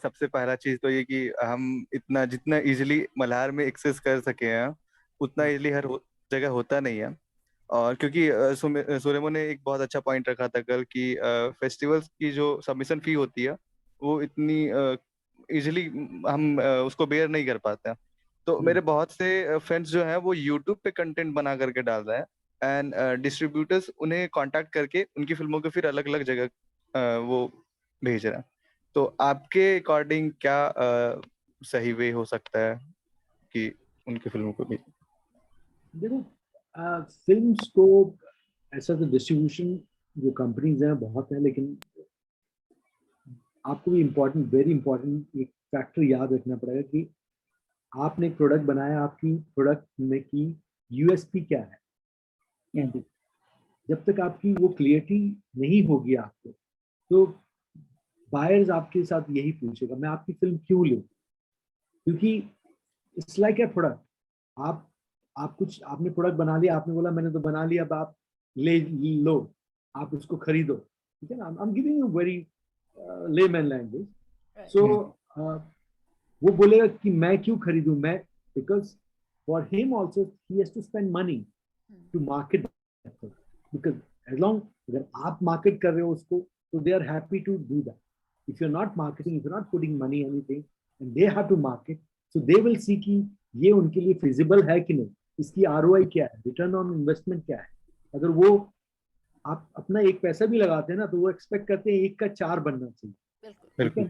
सबसे पहला चीज तो ये कि हम इतना जितना इजीली मल्हार में एक्सेस कर सके हैं उतना Right. इजीली जगह होता नहीं है। और क्योंकि सुरेमो ने एक बहुत अच्छा पॉइंट रखा था कल कि फेस्टिवल्स की जो सबमिशन फी होती है वो इतनी इजीली हम उसको बेयर नहीं कर पाते हैं। तो Hmm. मेरे बहुत से फ्रेंड्स जो हैं वो यूट्यूब पे कंटेंट बना करके डाल रहे हैं, एंड डिस्ट्रीब्यूटर्स उन्हें कांटेक्ट करके उनकी फिल्मों को फिर अलग अलग जगह वो भेज रहे हैं। तो आपके अकॉर्डिंग क्या सही वे हो सकता है कि उनकी फिल्मों को भी? देखो फिल्म्स को ऐसा तो डिस्ट्रीब्यूशन जो कंपनीज हैं बहुत है, लेकिन आपको भी इम्पोर्टेंट, वेरी इम्पोर्टेंट एक फैक्टर याद रखना पड़ेगा कि आपने एक प्रोडक्ट बनाया, आपकी प्रोडक्ट में की यूएसपी क्या है। जब तक आपकी वो क्लियरिटी नहीं होगी आपको, तो बायर्स आपके साथ यही पूछेगा मैं आपकी फिल्म क्यों लूं, क्योंकि इट्स लाइक ए प्रोडक्ट। आप कुछ आपने प्रोडक्ट बना लिया, आपने बोला मैंने तो बना लिया, अब आप ले लो, आप उसको खरीदो, ठीक है ना। I am giving you very layman language. So वो बोलेगा कि मैं क्यों खरीदूं, मैं because for him also he has to spend money to market, because as long अगर आप मार्केट कर रहे हो उसको, तो they are happy to do that. If you are not marketing, if you are not putting money anything and they have to market, so they will see कि ये उनके लिए फिजिबल है कि नहीं, इसकी आरओआई क्या है, रिटर्न ऑन इन्वेस्टमेंट क्या है। अगर वो आप अपना एक पैसा भी लगाते हैं ना, तो वो एक्सपेक्ट करते हैं एक का चार बनना चाहिए, ठीक है।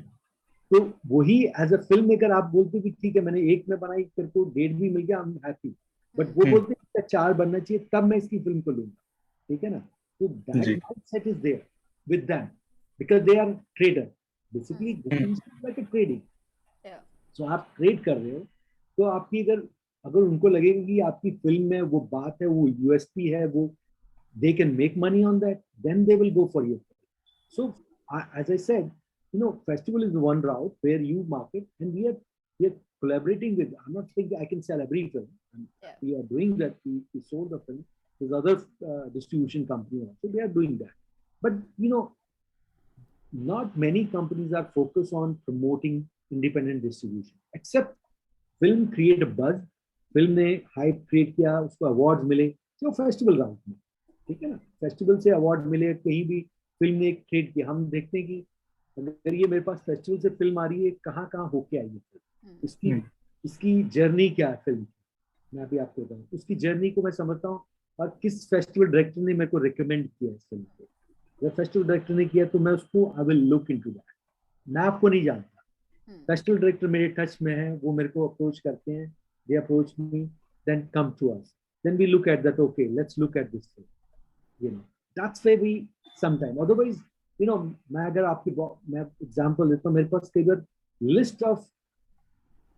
तो वही एज अ फिल्म मेकर आप बोलते कि ठीक है मैंने एक में बनाई, तेरे को डेढ़ भी मिल गया, आई एम हैप्पी, बट वो बोलते हैं इसका चार बनना चाहिए तब मैं इसकी फिल्म को लूंगा, ठीक है ना। तो that mindset is there with them because they are trader, basically like a trading. So आप ट्रेड कर रहे हो, तो आपकी अगर अगर उनको लगेगा कि आपकी फिल्म में वो बात है, वो यूएसपी है, वो they can make money on that, then they will go for you. So as I said, festival is one route where you market, and we are collaborating with, I'm not saying I can sell every film, we are doing that. We sold the film, there's other distribution company also, they are doing that. But not many companies are focused on promoting independent distribution, except film create a buzz, film ने hype create किया, उसको awards मिले, तो festival route में, ठीक है ना। Festival से अवार्ड मिले, कहीं भी फिल्म ने एक ट्रेड किया, हम देखते हैं कि अगर ये मेरे पास फेस्टिवल से फिल्म आ रही है, कहाँ कहाँ होके आई है फिल्म, इसकी जर्नी क्या है फिल्म की, मैं अभी आपको बताऊँ उसकी जर्नी को मैं समझता हूँ, और किस फेस्टिवल डायरेक्टर ने मेरे को रिकमेंड किया इस फिल्म को। अगर फेस्टिवल डायरेक्टर ने किया तो मैं उसको I will look into that. मैं आपको नहीं जानता, फेस्टिवल डायरेक्टर मेरे टच में है, वो मेरे को अप्रोच करते हैं, they approach me, then come to us, then we look at that, okay let's look at this film, that's where we sometime, otherwise मैं अगर आपकी मैं एग्जांपल देता हूँ, मेरे पास कई बार लिस्ट ऑफ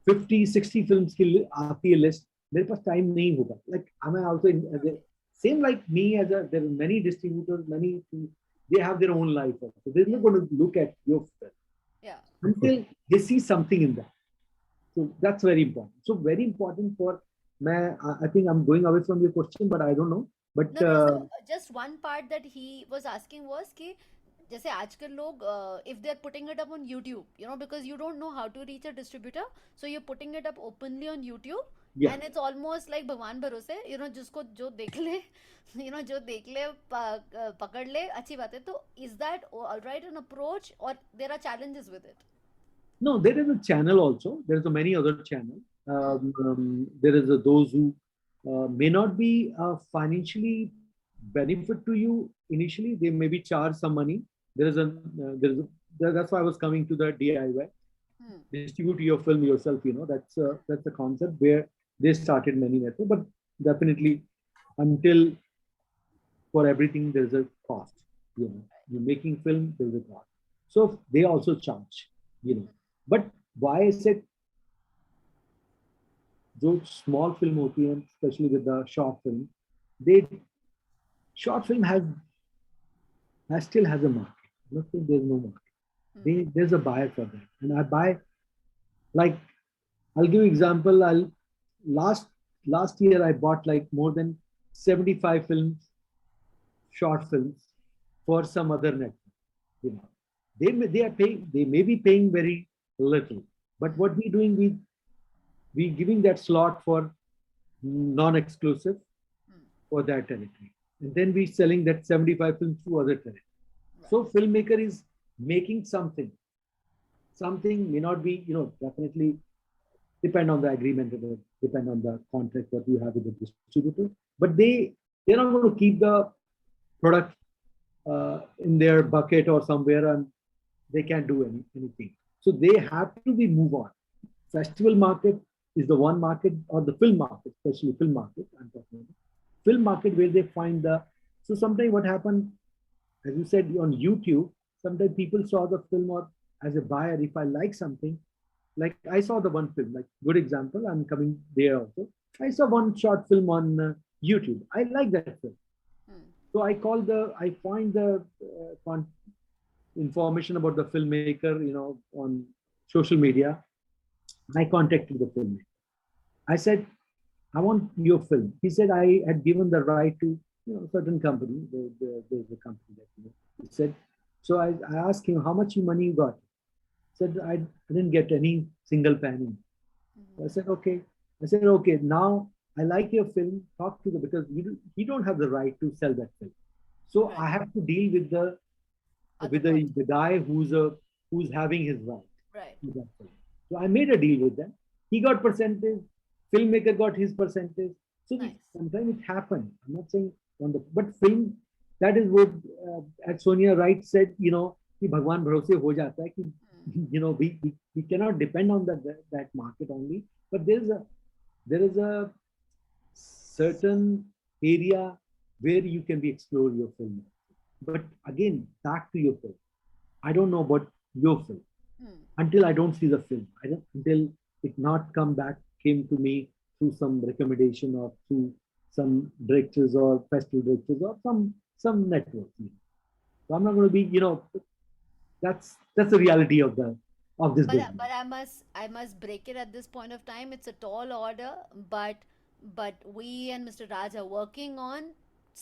50-60 फिल्म्स की आती है लिस्ट, मेरे पास टाइम नहीं होगा। Like I am also same like me, as there are many distributors, many they have their own life also, they're not going to look at your film until they see something in that. So that's very important. So very important for I think I'm going away from your question, but I don't know. But No, no. So just one part that he was asking was कि जैसे आजकल लोग if they're putting it up on YouTube, because you don't know how to reach a distributor, so you're putting it up openly on YouTube, and it's almost like भगवान भरोसे, जिसको जो देख ले, जो देख ले पकड़ ले, अच्छी बात है। तो is that all right an approach, or there are challenges with it? No, there is a channel also. There is a many other channel. There is those who may not be financially benefit to you initially. They maybe charge some money. That's why I was coming to the DIY. Distribute your film yourself. That's the concept where they started many methods. But definitely, until for everything there is a cost. You're making film, there is a cost. So they also charge. But why I said जो small film होती है, especially with the short film, short film still has a market. Not that there's no market. There's a buyer for that, and I buy. Like I'll give you example. Last year I bought like more than 75 films, short films, for some other network. They may be paying very little, but what we doing, we giving that slot for non-exclusive for that territory, and then we selling that 75 films to other territory. So filmmaker is making something may not be, definitely depend on the agreement, depend on the contract what you have with the distributor, but they're not going to keep the product in their bucket or somewhere, and they can't do anything. So they have to be move on. Festival market is the one market, or the film market, especially film market, I'm talking about. Film market where they find so sometimes what happened, as you said, on YouTube, sometimes people saw the film, or as a buyer, if I like something, like I saw the one film, like good example, I'm coming there also. I saw one short film on YouTube. I like that film. Hmm. So I find the information about the filmmaker, on social media. I contacted the filmmaker. I said, I want your film. He said I had given the right to, certain company. There's a company that, he said. So I asked him, how much money you got? He said, I didn't get any single penny. So I Hmm. said, okay. I said, okay, now I like your film. Talk to the, because you don't have the right to sell that film. So Right. I have to deal with the Other with party. the guy who's having his right Right. to that film. So I made a deal with them. He got percentage. Filmmaker got his percentage. So Nice. sometimes it happened. I'm not saying on the, but film, that is what, as Sonia Wright said, कि भगवान भरोसे हो जाता है कि Hmm. we cannot depend on that market only, but there is a certain area where you can be explore your film. But again, back to your film. I don't know about your film Hmm. until I don't see the film. I don't until it not came to me through some recommendation or through some directors or festival directors or some networks. So I'm not going to be, that's the reality of this But business. I must break it at this point of time. It's a tall order, but we and Mr. Raj are working on Yeah.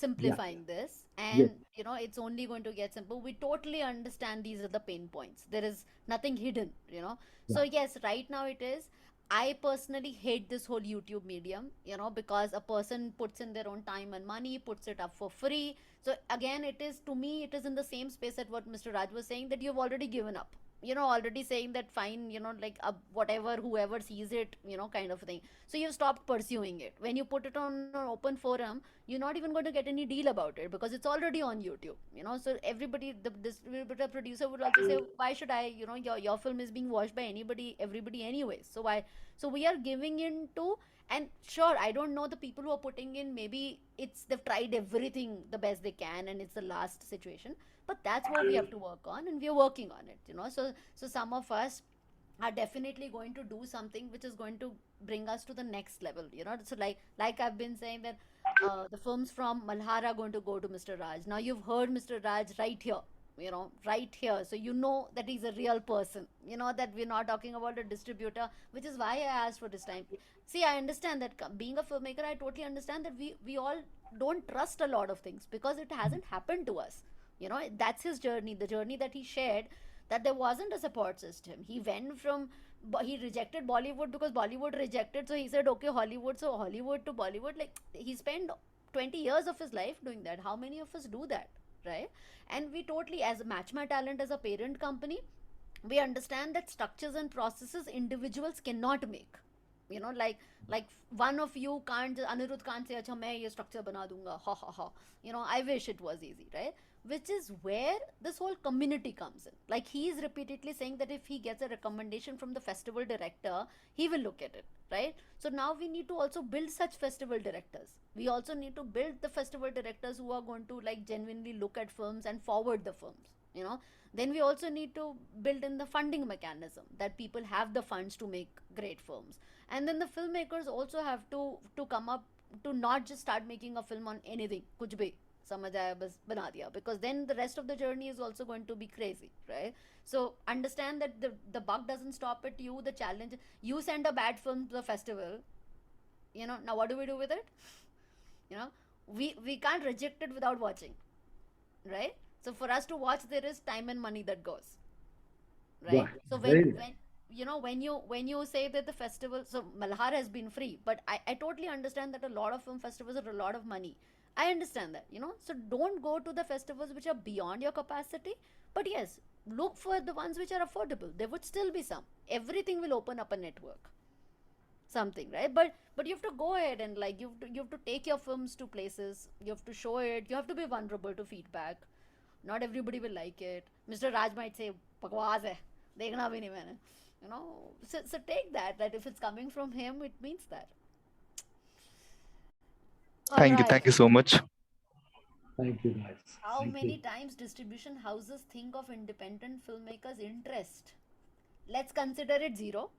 simplifying this, Yes. and it's only going to get simple. We totally understand these are the pain points. There is nothing hidden. Yeah. So yes, right now it is. I personally hate this whole YouTube medium, because a person puts in their own time and money, puts it up for free. So again, it is to me, it is in the same space at what Mr. Raj was saying, that you've already given up, already saying that fine, like whatever, whoever sees it, kind of thing. So you stopped pursuing it. When you put it on an open forum, you're not even going to get any deal about it because it's already on YouTube. So everybody, the distributor, producer would also say, why should I, your film is being watched by anybody, everybody anyways, so why? So we are giving in to, and sure, I don't know the people who are putting in, maybe they've tried everything the best they can and it's the last situation, but that's what we have to work on, and we are working on it. So some of us are definitely going to do something which is going to bring us to the next level. So like I've been saying that the films from Malhar are going to go to Mr. Raj. Now you've heard Mr. Raj right here, so you know that he's a real person, that we're not talking about a distributor, which is why I asked for this time. See, I understand that being a filmmaker, I totally understand that we all don't trust a lot of things because it hasn't happened to us. That's his journey, the journey that he shared, that there wasn't a support system. He went from, he rejected Bollywood because Bollywood rejected, so he said okay, Hollywood. So Hollywood to Bollywood, like he spent 20 years of his life doing that. How many of us do that, right? And we totally, as Match My Talent, as a parent company, we understand that structures and processes individuals cannot make. Like one of you can't, Anirudh can't say, acha main ye structure bana dunga, ha ha ha. I wish it was easy, right? Which is where this whole community comes in. Like he is repeatedly saying that if he gets a recommendation from the festival director, he will look at it, right? So now we need to also build such festival directors. We also need to build the festival directors who are going to like genuinely look at films and forward the films. Then we also need to build in the funding mechanism, that people have the funds to make great films. And then the filmmakers also have to come up, to not just start making a film on anything, kuch bhi समझ आया बस बना दिया, because then the rest of the journey is also going to be crazy, right? So understand that the buck doesn't stop at you. The challenge, you send a bad film to the festival, now what do we do with it? you know we can't reject it without watching, right? So for us to watch, there is time and money that goes, right? Right. So when Very right. when when you say that the festival, so Malhar has been free, but I totally understand that a lot of film festivals are a lot of money. I understand that. So don't go to the festivals which are beyond your capacity, but yes, look for the ones which are affordable. There would still be some. Everything will open up a network, something, right? But you have to go ahead and like you have to take your films to places. You have to show it. You have to be vulnerable to feedback. Not everybody will like it. Mr. Raj might say बकवास है, देखना भी नहीं मैंने. So take that if it's coming from him, it means that. All Thank right. you so much. Thank you, guys. How Thank you. many times distribution houses think of independent filmmakers' interest? Let's consider it zero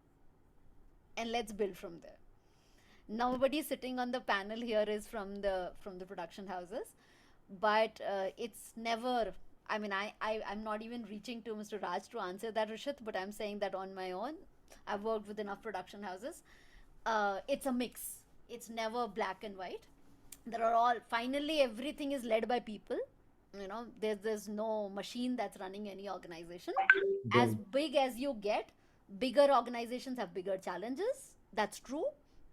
and let's build from there. Nobody sitting on the panel here is from the production houses, but it's never. I mean, I'm not even reaching to Mr. Raj to answer that, Rishit, but I'm saying that on my own. I've worked with enough production houses. It's a mix. It's never black and white. There are all, finally everything is led by people. There's no machine that's running any organization. As Right. big as you get, bigger organizations have bigger challenges. That's true,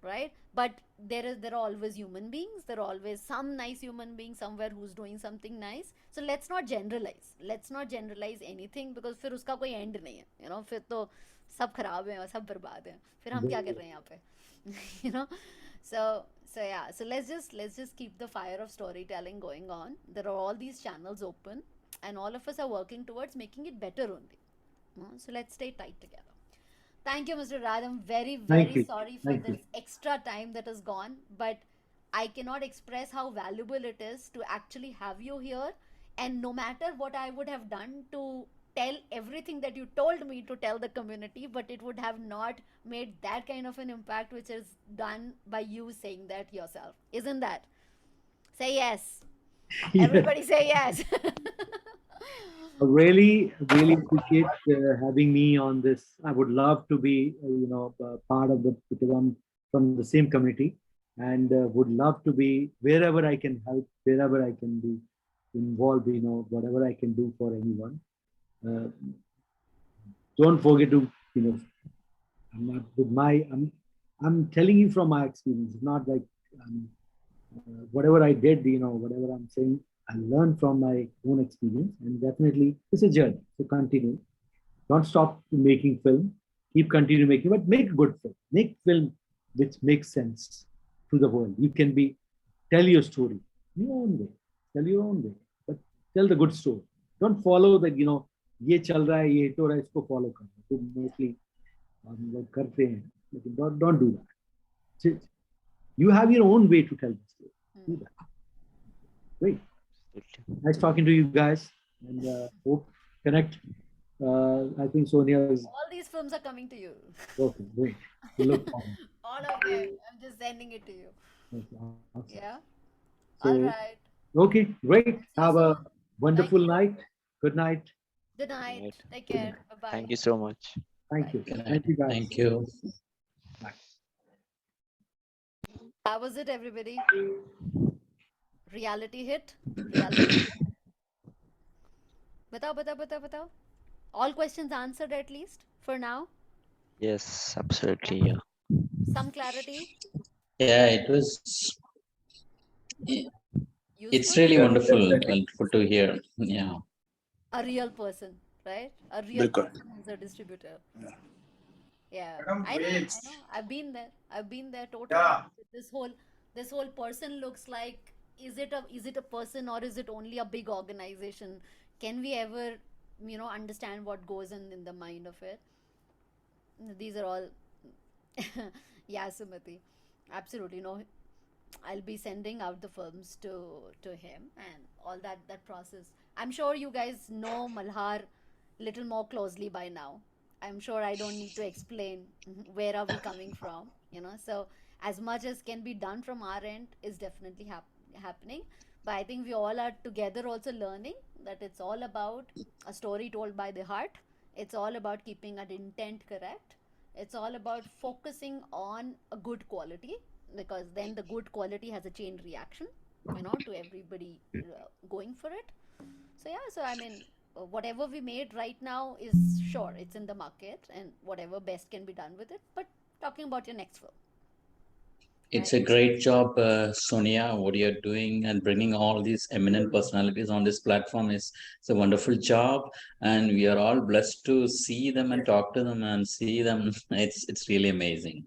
right? But there are always human beings. There are always some nice human being somewhere who's doing something nice. So let's not generalize anything, because फिर उसका कोई end नहीं है. फिर तो सब खराब है और सब बर्बाद है. फिर हम क्या कर रहे हैं यहाँ पे? you know so yeah, so let's just keep the fire of storytelling going on. There are all these channels open, and all of us are working towards making it better only. So let's stay tight together. Thank you, Mr. Raj. I'm very, Thank very you. sorry for Thank you. this extra time that has gone, but I cannot express how valuable it is to actually have you here. And no matter what I would have done to tell everything that you told me to tell the community, but it would have not made that kind of an impact which is done by you saying that yourself. Isn't that? Say yes. Yeah. Everybody say yes. I really appreciate having me on this. I would love to be, part of the, because I'm from the same community, and would love to be wherever I can help, wherever I can be involved, whatever I can do for anyone. Uh, don't forget to, I'm not with my, I'm telling you from my experience. It's not like whatever I did, whatever I'm saying, I learned from my own experience, and definitely it's a journey. So continue. Don't stop making film. Keep continue making, but make good film. Make film which makes sense to the world. You can be tell your story in your own way. Tell your own way, but tell the good story. Don't follow the ये चल रहा है ये hit हो रहा है इसको follow करना. तो mostly हम लोग करते हैं, लेकिन don't do that. You have your own way to tell the story. Do that. Great. Nice talking to you guys, and hope connect. I think Sonia is All these films are coming to you. okay. Great. We look forward. All of them. I'm just sending it to you. Okay, awesome. Yeah. So, All right. okay, great. See you Have a soon. wonderful you. night. Good night. Good night. Right. Take care. Bye bye. Thank you so much. Thank you. Good night. Thank you, guys. Thank you. Bye. That was it, everybody. Reality hit. Reality hit. बताओ. All questions answered at least for now. Yes, absolutely. Yeah. Some clarity. Yeah, it was. It's Useful. really wonderful to hear. Yeah. A real person, right? A real person who's a distributor. Yeah. I know. I've been there totally. This whole person looks like, is it a person, or is it only a big organization? Can we ever, understand what goes in the mind of it? These are all yeah, Sumati. Absolutely. No, I'll be sending out the films to him and all that process. I'm sure you guys know Malhar little more closely by now. I'm sure I don't need to explain where are we coming from, So as much as can be done from our end is definitely happening. But I think we all are together also learning that it's all about a story told by the heart. It's all about keeping an intent correct. It's all about focusing on a good quality, because then the good quality has a chain reaction, to everybody going for it. So yeah, so I mean, whatever we made right now is sure it's in the market, and whatever best can be done with it. But talking about your next film. It's a great job, Sonia, what you're doing and bringing all these eminent personalities on this platform is it's a wonderful job. And we are all blessed to see them and talk to them and see them. It's really amazing.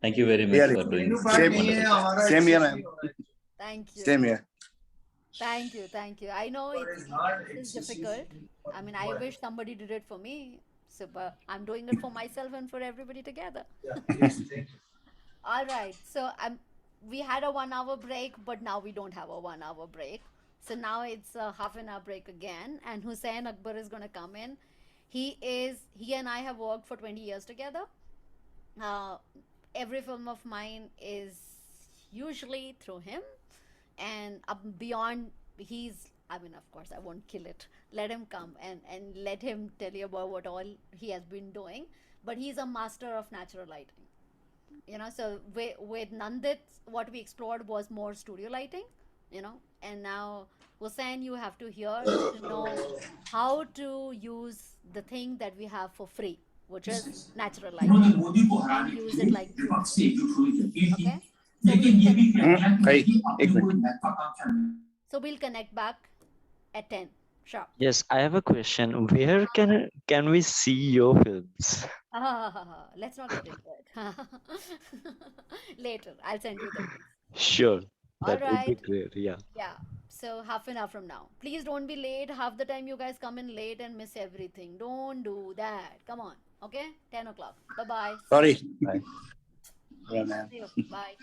Thank you very much for doing this wonderful job. Same here, ma'am. Thank you. Same here. Thank you. I know it's difficult. I mean, I wish somebody did it for me. So, but I'm doing it for myself and for everybody together. All right. So we had a 1 hour break, but now we don't have a 1 hour break. So now it's a half an hour break again. And Hussein Akbar is going to come in. He and I have worked for 20 years together. every film of mine is usually through him, and beyond, I mean, of course, I won't kill it. Let him come and let him tell you about what all he has been doing. But he's a master of natural lighting. So with Nandit, what we explored was more studio lighting, and now Hussein, you have to hear to know how to use the thing that we have for free, which is natural lighting, and use it like beautiful. Okay, so भाई एक minute we'll connect back at 10 sharp. Yes, I have a question. Where can we see your films? Let's not get into it. Later, I'll send you the links. Sure, All that would be right. great. Yeah. Yeah. So half an hour from now. Please don't be late. Half the time you guys come in late and miss everything. Don't do that. Come on. Okay? 10 o'clock. Bye-bye. Sorry Bye. See you. Bye.